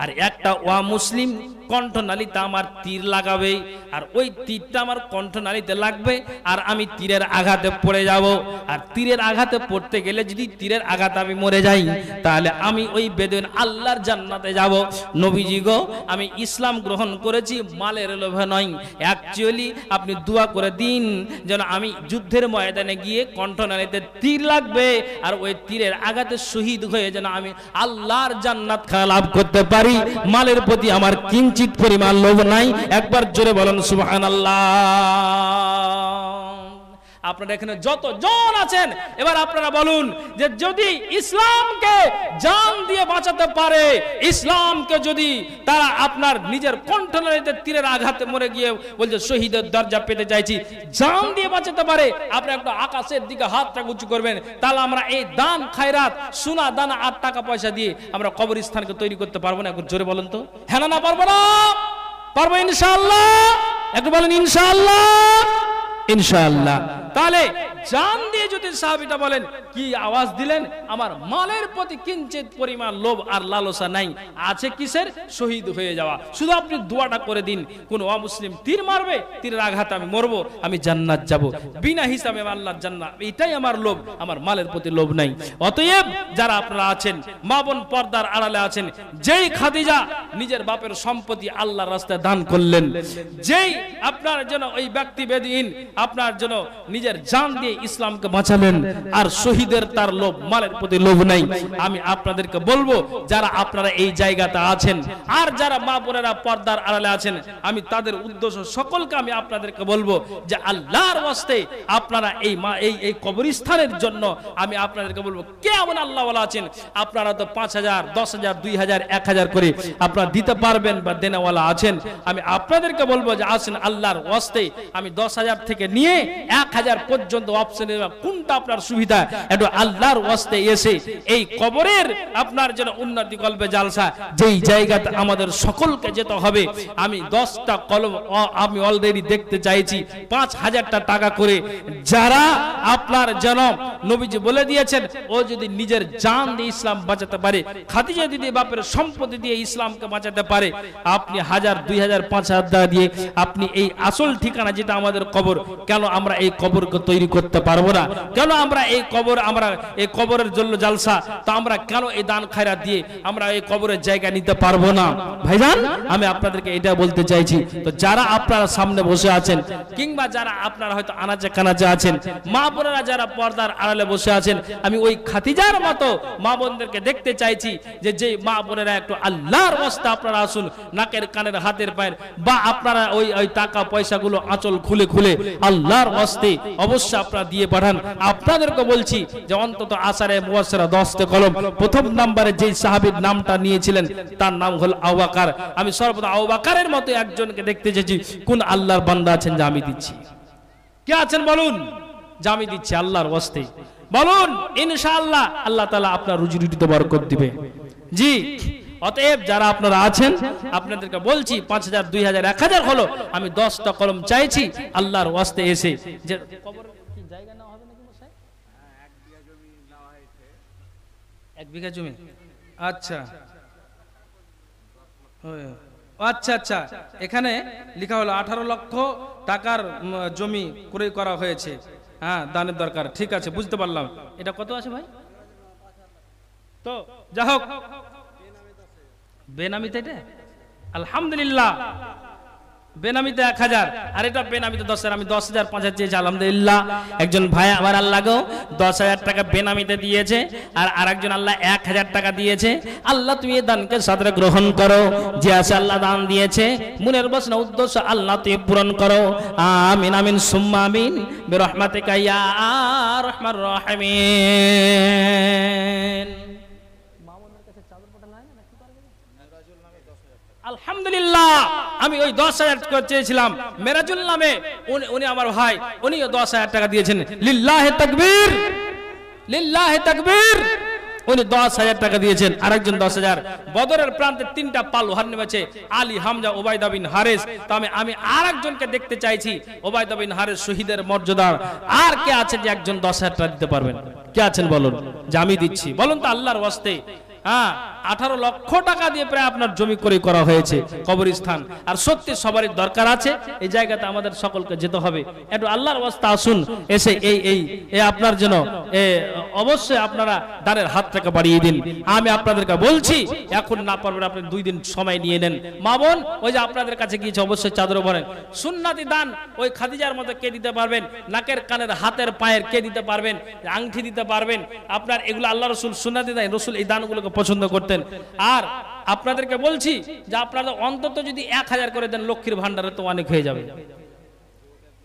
আর একটা ওয়া মুসলিম কণ্ঠনালীতে আমার তীর লাগাবে, আর ওই তীরটা আমার কণ্ঠনালীতে লাগবে, আর আমি তীরের আঘাতে পড়ে যাব, আর তীরের আঘাতে পড়তে গেলে যদি তীরের আঘাতে আমি মরে যাই তাহলে আমি ওই বেদুইন আল্লাহর জান্নাতে যাব। নবীজি গো আমি ইসলাম গ্রহণ করেছি মালের লোভে নয়, অ্যাকচুয়ালি আপনি দোয়া করে দিন যেন আমি যুদ্ধের ময়দানে গিয়ে কণ্ঠনালীতে তীর লাগবে আর ওই তীরের আঘাতে শহীদ হয়ে যেন আমি আল্লাহর জান্নাত লাভ করতে পারি, মালের প্রতি আমার কিঞ্চিত পরিমাণ লোভ নাই। একবার জোরে বলেন সুবহানাল্লাহ। আপনারা এখানে যতজন আছেন এবার আপনারা বলুন যে যদি ইসলামকে জান দিয়ে বাঁচাতে পারে, ইসলামকে যদি তারা আপনার নিজের কণ্ঠনালীতে তীরের আঘাতে মরে গিয়ে বলছে শহীদের দরজা পেতে চাইছি, জান দিয়ে বাঁচাতে পারে, আপনারা একটু আকাশের দিকে হাতটা উঁচু করবেন, তাহলে আমরা এই দান খায়রাত সোনা দানা আর টাকা পয়সা দিয়ে আমরা কবরস্থানকে তৈরি করতে পারবো না? একটু জোরে বলুন তো। হ্যাঁ না পারবো না? পারবো ইনশাআল্লাহ। একটু বলেন ইনশাআল্লাহ। ইনশাআল্লাহ। তাহলে জান দিয়ে যদি সাহাবীটা বলেন, কি আওয়াজ দিলেন, আমার মালের প্রতি কিঞ্চিত পরিমাণ লোভ আর লালসা নাই, আছে কিসের? শহীদ হয়ে যাওয়া। শুধু আপনি দোয়াটা করে দিন, কোন অমুসলিম তীর মারবে, তীরের আঘাতে আমি মরবো, আমি জান্নাত যাব বিনা হিসাবে, আল্লাহর জান্নাত, এটাই আমার লোভ, আমার মালের প্রতি লোভ নাই। অতএব যারা আপনারা আছেন, মা বোন পর্দার আড়ালে আছেন, যেই খাদিজা নিজের বাপের সম্পত্তি আল্লাহর রাস্তায় দান করলেন, যেই আপনার জন্য ওই ব্যক্তি বেদিন আপনার জন্য নিজের জান দিয়ে ইসলামকে বাঁচালেন, আর শহীদের তার লোভ, মালের প্রতি লোভ নাই। আমি আপনাদেরকে বলবো, যারা আপনারা এই জায়গাতে আছেন আর যারা মা বোনেরা পর্দার আড়ালে আছেন, আমি তাদের উদ্দেশ্য সকলকে আমি আপনাদেরকে বলবো যে আল্লাহর ওয়াস্তে আপনারা এই কবরস্থানের জন্য আমি আপনাদেরকে বলবো, কেমন আল্লাহওয়ালা আছেন আপনারা তো 5,000, 10,000, 2,000, 1,000 করে আপনারা দিতে পারবেন বা দেনাওয়ালা আছেন, আমি আপনাদেরকে বলবো যে আসেন আল্লাহর ওয়াস্তে, আমি 10,000 থেকে নিয়ে 1,000 পর্যন্ত অপশনে কোনটা আপনার সুবিধা, একটু আল্লাহর ওয়াস্তে এসে এই কবরের আপনার জন্য উন্নতি কল্পে জালসা, যেই জায়গাতে আমাদের সকলকে যেতে হবে, আমি 10টা কলম আমি অলরেডি দেখতে চাইছি 5,000টা টাকা করে, যারা আপনার জনম নবীজি বলে দিয়েছেন ও যদি নিজের জান দিয়ে ইসলাম বাঁচাতে পারে, খাদিজা দিদি বাপের সম্পত্তি দিয়ে ইসলামকে বাঁচাতে পারে, আপনি 1,000, 2,000, 5,000 টাকা দিয়ে আপনি এই আসল ঠিকানা যেটা আমাদের কবর, কেন আমরা এই কবরকে তৈরি করতে পারবো না? কেন আমরা এই কবরের জন্য জালসা, তো আমরা কেন এই দান খায়রাত দিয়ে আমরা এই কবরের জায়গা নিতে পারবো না? ভাইজান, আমি আপনাদেরকে এটা বলতে চাইছি। তো যারা আপনারা সামনে বসে আছেন, কিংবা যারা আপনারা হয়তো আনাচে কানাচে আছেন, মা বোনেরা যারা পর্দার আড়ালে বসে আছেন, আমি ওই খাদিজার মতো মা বোনদেরকে দেখতে চাইছি যে মা বোনেরা একটু আল্লাহর ওয়াস্তে আপনারা আসুন, নাকের কানের হাতের পায়ের, বা আপনারা ওই টাকা পয়সাগুলো আঁচল খুলে খুলে আল্লাহর ওয়াস্তে অবশ্যই আপনারা দিয়ে পাঠান। আপনাদেরকে বলছি যে অন্তত আসারে মুয়াসসারা 10টা কলম, প্রথম নম্বরে যেই সাহাবীর নামটা নিয়েছিলেন তার নাম হল আবু বকর। আমি সর্বদা আবু বকরের মতো একজনকে দেখতে চেয়েছি, কোন আল্লাহর বান্দা আছেন যে আমি দিচ্ছি? কে আছেন বলুন যে আমি দিচ্ছি আল্লাহর ওয়াস্তে? বলুন ইনশাআল্লাহ আল্লাহ তাআলা আপনার রুজি রুটিতে বরকত দিবে। জি, অতএব যারা আপনারা আছেন আপনাদেরকে বলছি 5,000, 2,000, 1,000 হলো, আমি 10টা কলম চাইছি আল্লাহর ওয়াস্তে এসে। যে কবরের কি জায়গা নেওয়া হবে নাকি মশাই? 1 বিঘা জমি। আচ্ছা আচ্ছা আচ্ছা, এখানে লেখা হলো 18 লক্ষ টাকার জমি ক্রয় করা হয়েছে। হ্যাঁ, দানের দরকার। ঠিক আছে, বুঝতে পারলাম। এটা কত আছে ভাই? তো যা হোক, বেনামিতে এটা আলহামদুলিল্লাহ, বেনামিতে 1,000, আর এটা বেনামিতে 10,000। আমি 10,000, 5,000 চেয়েছি, আলহামদুলিল্লাহ। একজন ভাই আমার আল্লাহ গো 10,000 টাকা বেনামিতে দিয়েছে, আর আরেকজন আল্লাহ 1,000 টাকা দিয়েছে। আল্লাহ তুমি এই দানকে সাদরে গ্রহণ করো, যে আছে আল্লাহ দান দিয়েছে, মনের বাসনা উদ্দেশ্য আল্লাহ তুমি পূরণ করো। আমিন আমিন সুম্মা আমিন বিরহমাতিকা ইয়া আরহামার রাহিমিন। আলহামদুলিল্লাহ, আমি ওই 10,000 চেয়েছিলাম মেরাজুল নামে, উনি আমার ভাই, উনিও 10,000 টাকা দিয়েছেন। লিল্লাহি তাকবীর, লিল্লাহি তাকবীর। উনি 10,000 টাকা দিয়েছেন। আরেকজন 10,000। বদরের প্রান্তে 3টা পালোহার নেমেছে, আলী, হামজা, উবাইদা বিন হারিস। তো আমি আরেকজনকে দেখতে চাইছি, উবাইদা বিন হারিস শহীদের মর্যাদার। আর কে আছে যে একজন 10,000 টাকা দিতে পারবেন? কে আছেন বলুন যে আমি দিচ্ছি? বলুন তো আল্লাহর ওয়াস্তে। হ্যাঁ, 18 লক্ষ টাকা দিয়ে প্রায় আপনার জমি ক্রয় করা হয়েছে কবরস্থান। আর সত্যি সবারই দরকার আছে, এই জায়গাতে আমাদের সকলকে যেতে হবে। একটু আল্লাহর ওয়াস্তে আসুন, এসে এই আপনার জন্য অবশ্যই আপনারা দানের হাত থেকে বাড়িয়ে দিন। আমি আপনাদেরকে বলছি, এখন না পারবেন আপনি 2 দিন সময় নিয়ে নেন। মা বোন ওই যে আপনাদের কাছে গিয়েছে, অবশ্যই চাদর ভরেন। সুন্নাতি দান ওই খাদিজার মতো কে দিতে পারবেন? নাকের কানের হাতের পায়ের কে দিতে পারবেন? আংটি দিতে পারবেন? আপনার এগুলো আল্লাহ রসুল সুন্নাতি দান, রসুল এই দানগুলোকে পছন্দ করতেন। আর আপনাদেরকে বলছি যে আপনারা অন্তত যদি 1,000 করে দেন, লক্ষ্মীর ভান্ডারে তো অনেক হয়ে যাবে।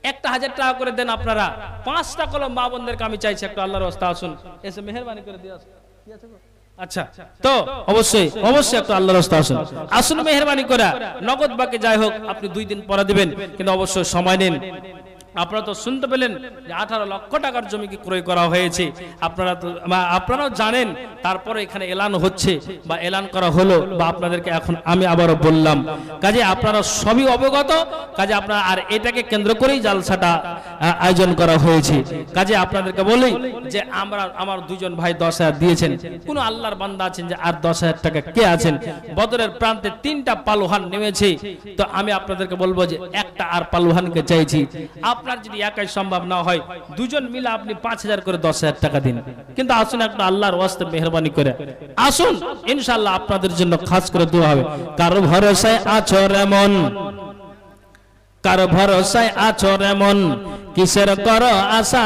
একটা 1000 টাকা করে দেন আপনারা। 5টা কলম মা বোনদেরকে আমি চাইছি একটু আল্লাহর রাস্তা আসুন, এসে মেহেরবানি করে দিয়ে আসুন। আচ্ছা, তো অবশ্যই একটু আল্লাহর রাস্তা আসুন মেহেরবানি করে। নগদ বাকি যাই হোক আপনি 2 দিন পরে দিবেন, কিন্তু অবশ্যই সময় নিন। আপনারা তো শুনতে পেলেন যে 18 লক্ষ টাকার জমি কি ক্রয় করা হয়েছে, আপনারাও জানেন। তারপরে এখানে এলান হচ্ছে বা এলান করা হলো, বা আপনাদেরকে এখন আমি আবারও বললাম, কাজে আপনারা সবই অবগত। কাজে আপনারা আর এটাকে কেন্দ্র করেই জালসাটা আয়োজন করা হয়েছে। কাজে আপনাদেরকে বলি যে আমার 2জন ভাই 10,000 দিয়েছেন। কোন আল্লাহর বান্দা আছেন যে আর 10,000 টাকা কে আছেন? বদরের প্রান্তে 3টা পালোহান নেমেছে, তো আমি আপনাদেরকে বলবো যে একটা আর পালোহানকে চাইছি। আপনার যদি একাই সম্ভব না হয়, 2জন মিলে আপনি 5,000 করে 10,000 টাকা দিন। কিন্তু আসুন একটা আল্লাহর ওয়াস্তে মেহেরবানি করে আসুন, ইনশাআল্লাহ আপনাদের জন্য খাস করে দোয়া হবে। কারো ভরসায় আছো এমন, কারো ভরসায় আছো এমন, কিসের করো আশা?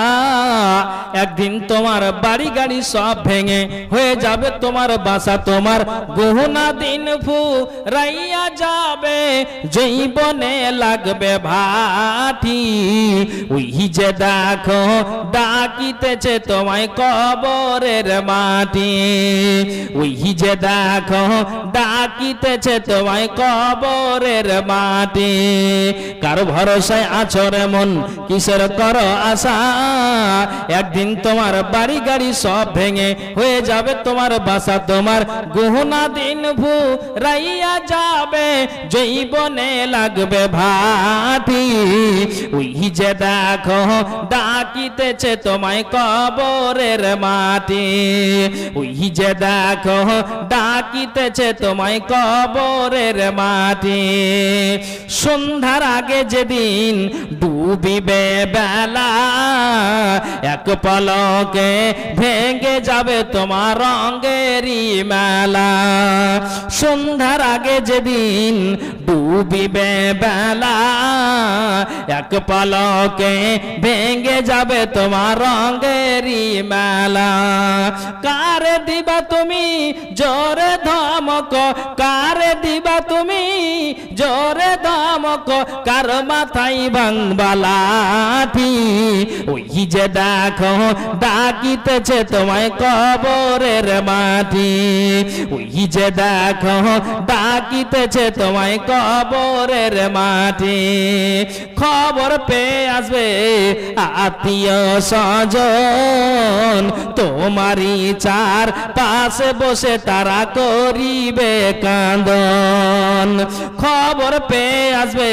একদিন তোমার বাড়ি গাড়ি সব ভেঙে হয়ে যাবে তোমার বাসা, তোমার গহনা দিন ফুরাইয়া যাবে, জীবনে লাগবে ভাটি। ওই যে দেখো ডাকিতেছে তোমায় কবরের মাটি, ওই যে দেখো ডাকিতেছে তোমায় কবরের মাটি। কারো ভরসায় আছো এমন, কিসের করো আশা? একদিন তোমার বাড়ি গাড়ি সব ভেঙে হয়ে যাবে তোমার বাসা, তোমার গহনা দিন ফুরাইয়া যাবে, জীবনে লাগবে ভাটি। ওই যে দেখো ডাকিতেছে তোমায় কবরের মাটি, ওই যে দেখো ডাকিতেছে তোমায় কবরের মাটি। সন্ধ্যার আগে যেদিন ডুবিবে বেলা, এক পলকে ভেঙে যাবে তোমার রঙেরই মেলা। সন্ধ্যার আগে যেদিন ডুবিবে বেলা, এক পলকে ভেঙে যাবে তোমার রঙেরই মেলা। কারে দিবা তুমি জোরে ধমক, কারে দিবা তুমি জোরে ধমক, কার মাথায় ভাঙবা লাঠি? ওই যে দেখো ডাকিতেছে তোমায় কবরের মাটি, ওই যে দেখো ডাকিতেছে তোমায় কবরের মাটি। খবর পেয়ে আসবে আত্মীয় স্বজন, তোমারই চার পাশে বসে তারা করিবে কান্দন। খবর পেয়ে আসবে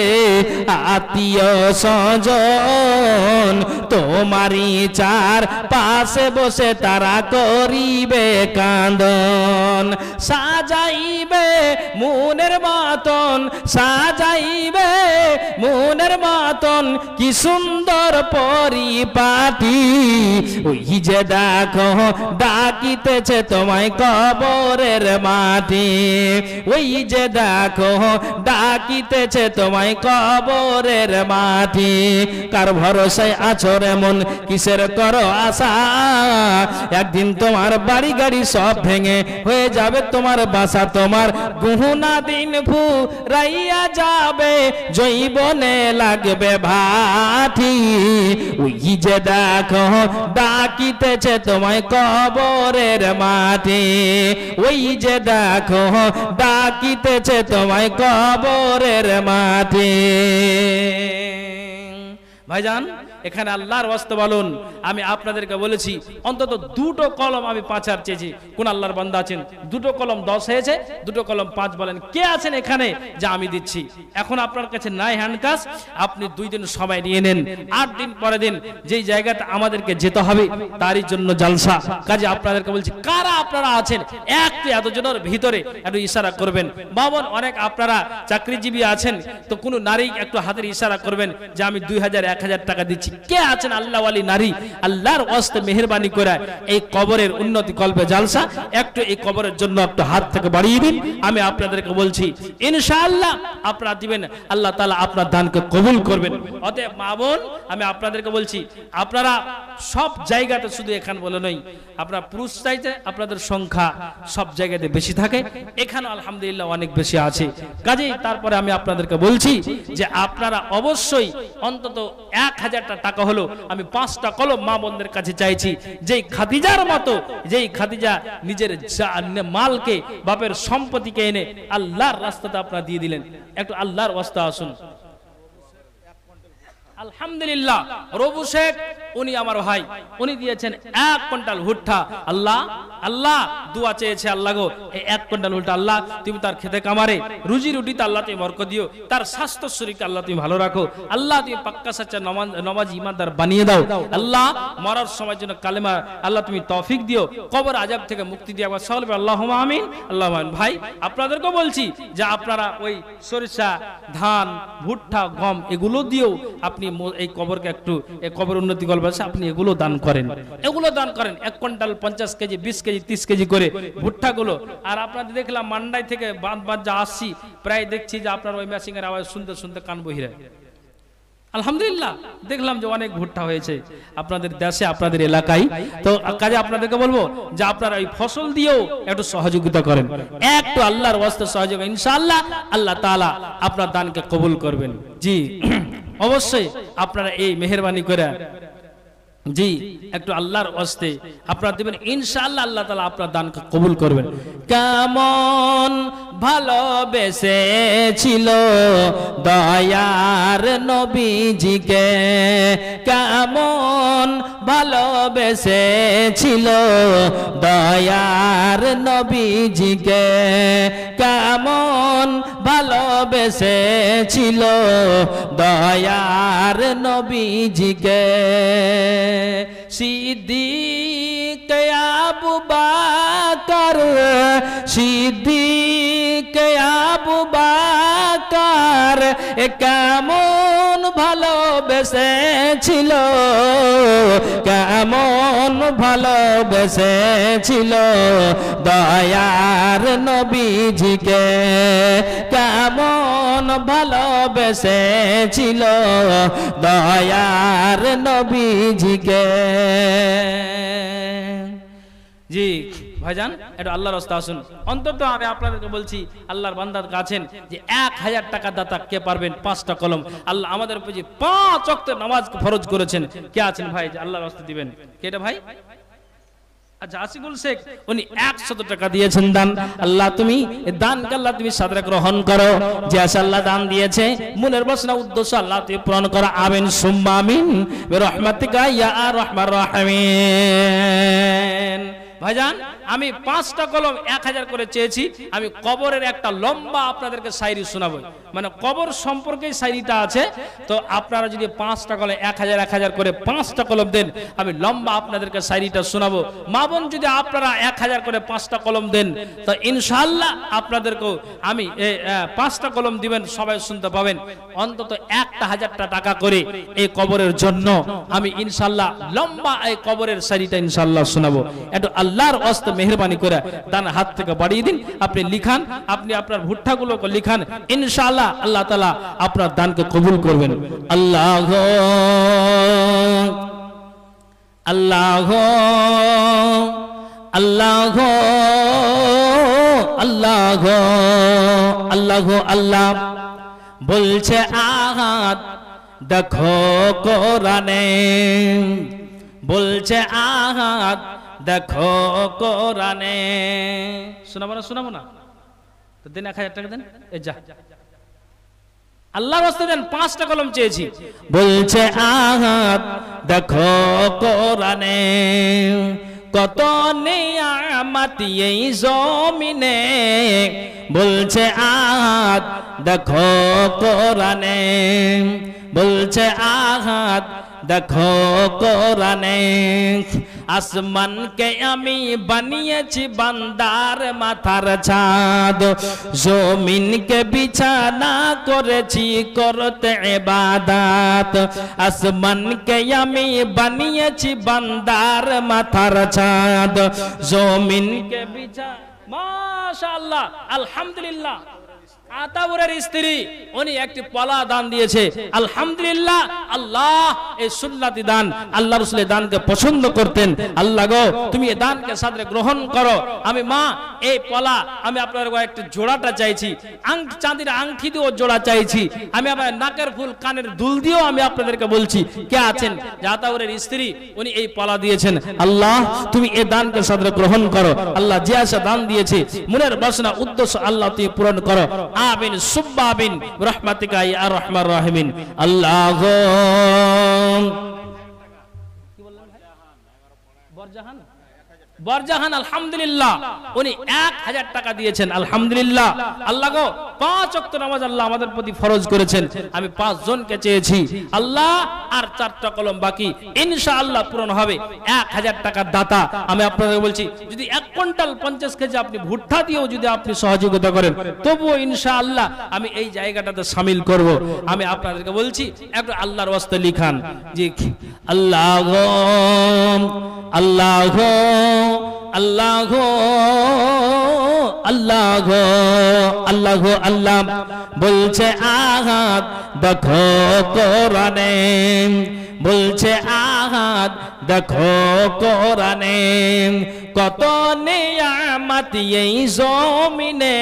আত্মীয় স্বজন, তোমারই চার পাশে বসে তারা করিবে কান্দন। সাজাইবে মনের মতন, সাজাইবে মনের মতন, কি সুন্দর পরিপাটি। ওই যে দেখো ডাকিতেছে তোমায় কবরের মাটি, ওই যে দেখো ডাকিতেছে তোমায় কবরের মাটি। কার ভরসায় আছো এমন, কিসের করো আশা? একদিন তোমার বাড়ি গাড়ি সব ভেঙে হয়ে যাবে তোমার বাসা, তোমার গহনা দিন ফুরাইয়া যাবে, জীবনে লাগবে ভাটি। ওই যে দেখো ডাকিতেছে তোমায় কবরের মাটি, ওই যে দেখো ডাকিতেছে তোমায় কবরের মাটি। ভাইজান, এখানে আল্লাহর ওয়াস্তে বলুন, আমি আপনাদেরকে বলেছি অন্তত 2টো কলম আমি 5 চেয়েছি। কোন আল্লাহর বান্দা আছেন 2টো কলম 10 হয়েছে, 2টো কলম 5 বলেন কে আছেন এখানে যে আমি দিচ্ছি? এখন আপনার কাছে নাই হ্যান্ডকাশ, আপনি 2 দিন সময় নিয়ে নেন, 8 দিন পরে দিন। যেই জায়গাটা আমাদেরকে যেতে হবে তারই জন্য জালসা। কাজে আপনাদেরকে বলছি, কারা আপনারা আছেন একটু এতজনের ভিতরে একটু ইশারা করবেন। বাবন অনেক আপনারা চাকরিজীবী আছেন, তো কোনো নারী একটু হাতের ইশারা করবেন যে আমি 2000 1000 টাকা দিচ্ছি। কে আছেন আল্লাহওয়ালি নারী, আল্লাহর ওয়াস্তে মেহেরবানি করে এই কবরের উন্নতি কল্পে জালসা একটু এই কবরের জন্য একটু হাত থেকে বাড়িয়ে দিন। আমি আপনাদেরকে বলছি ইনশাআল্লাহ আপনারা দিবেন, আল্লাহ তাআলা আপনার দানকে কবুল করবেন। অতএব মা বোন, আমি আপনাদেরকে বলছি আপনারা সব জায়গাতে, শুধু এখানে বলে নয়, আপনারা পুরুষ চাইতে আপনাদের সংখ্যা সব জায়গাতে বেশি থাকে, এখানে আলহামদুলিল্লাহ অনেক বেশি আছে। কাজেই তারপরে আমি আপনাদেরকে বলছি যে আপনারা অবশ্যই অন্তত 1000টা টাকা হলো আমি 5টা কলম মা বোনদের কাছে চাইছি, যেই খাদিজার মতো, যেই খাদিজা নিজের মালকে, বাপের সম্পত্তিকে এনে আল্লাহর রাস্তাতে আপনারা দিয়ে দিলেন। একটু আল্লাহর ওয়াস্তে আসুন। আলহামদুলিল্লাহ, রবু শেখ উনি আমার ভাই, উনি দিয়েছেন 1 কুইন্টাল ভুট্টা। আল্লাহ আল্লাহ দোয়া চেয়েছে, আল্লাহ গো এই 1 কুইন্টাল ভুট্টা আল্লাহ তুমি তার খেতে কামারে রুজি রুটিতে আল্লাহ তুমি বরকত দিও, তার স্বাস্থ্য শরীরকে আল্লাহ তুমি ভালো রাখো, আল্লাহ তুমি পাক্কা সাচ্চা নামাজি ইমানদার বানিয়ে দাও, আল্লাহ মরার সময় জন্য কালেমা আল্লাহ তুমি তৌফিক দিও, কবর আযাব থেকে মুক্তি দিও। আবার সকলে আল্লাহুম্মা আমিন, আল্লাহুম্মা আমিন। ভাই আপনাদেরকেও বলছি যে আপনারা ওই সরিষা, ধান, ভুট্টা, গম এগুলো দিয়েও আপনি এই কবরকে একটু, এই কবর উন্নতি করবে, আপনি এগুলো দান করেন, এগুলো দান করেন। 1 কুইন্টাল 50 কেজি, 20 কেজি, 30 কেজি করে ভুট্টাগুলো। আর আপনাদের দেখলাম মান্ডাই থেকে বাদ যা আসছি, প্রায় দেখছি যে আপনার ওই মেশিং এর আওয়াজ শুনতে শুনতে কান বহিরে। আলহামদুলিল্লাহ, দেখলাম যে অনেক ভুট্টা হয়েছে আপনাদের দেশে, আপনাদের এলাকায়। তো কাজে আপনাদেরকে বলবো যে আপনারা এই ফসল দিয়েও একটু সহযোগিতা করেন, একটু আল্লাহর ওয়াস্তে সহযোগিতা, ইনশাআল্লাহ আল্লাহ তাআলা আপনার দানকে কবুল করবেন। জি অবশ্যই আপনারা এই মেহেরবানি করে জি একটু আল্লাহর ওয়াস্তে আপনারা দিবেন, ইনশাআল্লাহ আল্লাহ তাআলা আপনার দানকে কবুল করবেন। কেমন ভালোবেসেছিল দয়ার নবীজিকে, কেমন ভালোবেসেছিল দয়ার নবীজিকে, কেমন ভালোবেসেছিল দয়ার নবীজিকে। সিদ্দিক আবু বকর, সিদ্দিক আবু বকর কেমন ভালোবেসেছিল, কেমন ভালোবেসেছিল দয়ার নবীজিকে, কেমন ভালোবেসেছিল দয়ার নবীজিকে। জি ভাইজান, এটা আল্লাহর রাস্তা আসুন। অন্তত আমি আপনাদেরকে বলছি আল্লাহর বান্দার কাছেন যে 1000 টাকা দাতা কে পারবেন, 5টা কলম। আল্লাহ আমাদের উপর যে 5 ওয়াক্ত নামাজ ফরজ করেছেন, কে আছেন ভাই যে আল্লাহর রাস্তা দিবেন? কেটা ভাই? আচ্ছা, আসিকুল শেখ উনি 100 টাকা দিয়েছেন দান। আল্লাহ তুমি দানকে আল্লাহ তুমি সাদরে গ্রহণ করো, যে আল্লাহ দান দিয়েছে মনের বাসনা উদ্দেশ্য আল্লাহ তুমি পূরণ করো। আমিন সুম্মা আমিন বিরহমাতিকা ইয়া আরহামার রাহিমিন। ভাইজান, আমি 5টা কলম 1000 করে চেয়েছি। আমি কবরের একটা লম্বা আপনাদেরকে শায়রি শোনাবো, মানে কবর সম্পর্কে শায়রিটা আছে। তো আপনারা যদি 5টা কলম 1000 করে 5টা কলম দেন, আমি লম্বা আপনাদেরকে শায়রিটা শোনাবো। মা বোন যদি আপনারা 1000 করে 5টা কলম দেন, তো ইনশাআল্লাহ আপনাদেরকেও আমি 5টা কলম দিবেন, সবাই শুনতে পাবেন। অন্তত 1000টা টাকা করে এই কবরের জন্য আমি ইনশাআল্লাহ লম্বা এই কবরের শায়রিটা ইনশাআল্লাহ শোনাবো। একটু আল্লাহর ওয়াস্তে মেহেরবানি করে দান হাত থেকে বাড়িয়ে দিন। আপনি লিখান, আপনি আপনার ভুট্টাগুলোকে লিখান, ইনশাআল্লাহ আল্লাহ তাআলা আপনার দানকে কবুল করবেন। আল্লাহ আল্লাহ আল্লাহ আল্লাহ আল্লাহ আল্লাহ বলছে আহাদ দেখো কোরআনে, বলছে আহাদ দেখো কোরআনে। শোনাবো না? শোনাবো না তো দেন 1000 টাকা দেন। এই যা আল্লাহর রাস্তায় দেন, 5টা কলম চেয়েছি। বলছে আহাদ দেখো কোরআনে, কত নিয়ামত এই জমিনে। বলছে আহাদ দেখো কোরআনে, বলছে আহাদ দেখো কোরআনে। আসমানকে আমি বানিয়েছি বান্দার মাথার ছাদ, জমিনকে বিছানা করেছি করতে ইবাদত। আসমানকে আমি বানিয়েছি বান্দার মাথার ছাদ, জমিনকে বিছানা। মাশাআল্লাহ, আলহামদুলিল্লাহ। আতাউরের স্ত্রী উনি একটি পলা দান দিয়েছে, আলহামদুলিল্লাহ। আল্লাহ এই সুন্নতি দান, আল্লাহ রাসূলের দানকে পছন্দ করতেন। আল্লাহ গো তুমি এই দানকে সাদরে গ্রহণ করো। আমি মা এই পলা আমি আপনার একটা জোড়াটা চাইছি, চাঁদির আংটি দিয়েও জোড়া চাইছি, আমি আমার নাকের ফুল কানের দুল দিয়েও আমি আপনাদেরকে বলছি কে আছেন যে আতাউরের স্ত্রী উনি এই পলা দিয়েছেন। আল্লাহ তুমি এই দানকে সাদরে গ্রহণ করো। আল্লাহ যে আশা দান দিয়েছে মনের বাসনা উদ্দেশ্য আল্লাহ তুমি পূরণ করো। আমিন সুব্বা আমিন রাহমাতিকা ইয়া আরহামার রাহিমিন। আল্লাহ বরজাহান আলহামদুলিল্লাহ উনি 1000 টাকা দিয়েছেন, আলহামদুলিল্লাহ। আল্লাহ গো 5 ওয়াক্ত নামাজ আল্লাহ আমাদের প্রতি ফরজ করেছেন, আমি 5 জনকে চেয়েছি আল্লাহ, আর 4টা কলম বাকি, ইনশাআল্লাহ পূরণ হবে। 1000 টাকার দাতা আমি আপনাদের বলছি, যদি 1 কুইন্টাল 50 কেজি আপনি ভুট্টা দিয়েও যদি আপনি সহযোগিতা করেন তবুও ইনশাআল্লাহ আমি এই জায়গাটাতে শামিল করব। আমি আপনাদেরকে বলছি একটু আল্লাহর ওয়াস্তে লিখান যে আল্লাহ গো আল্লাহ গো আল্লাহ গো আল্লাহ গো আল্লাহ গো আল্লাহ বলছে আহাদ দেখো কোরআনে, বলছে আহাদ দেখো কোরআনে, কত নিয়ামত এই জমিনে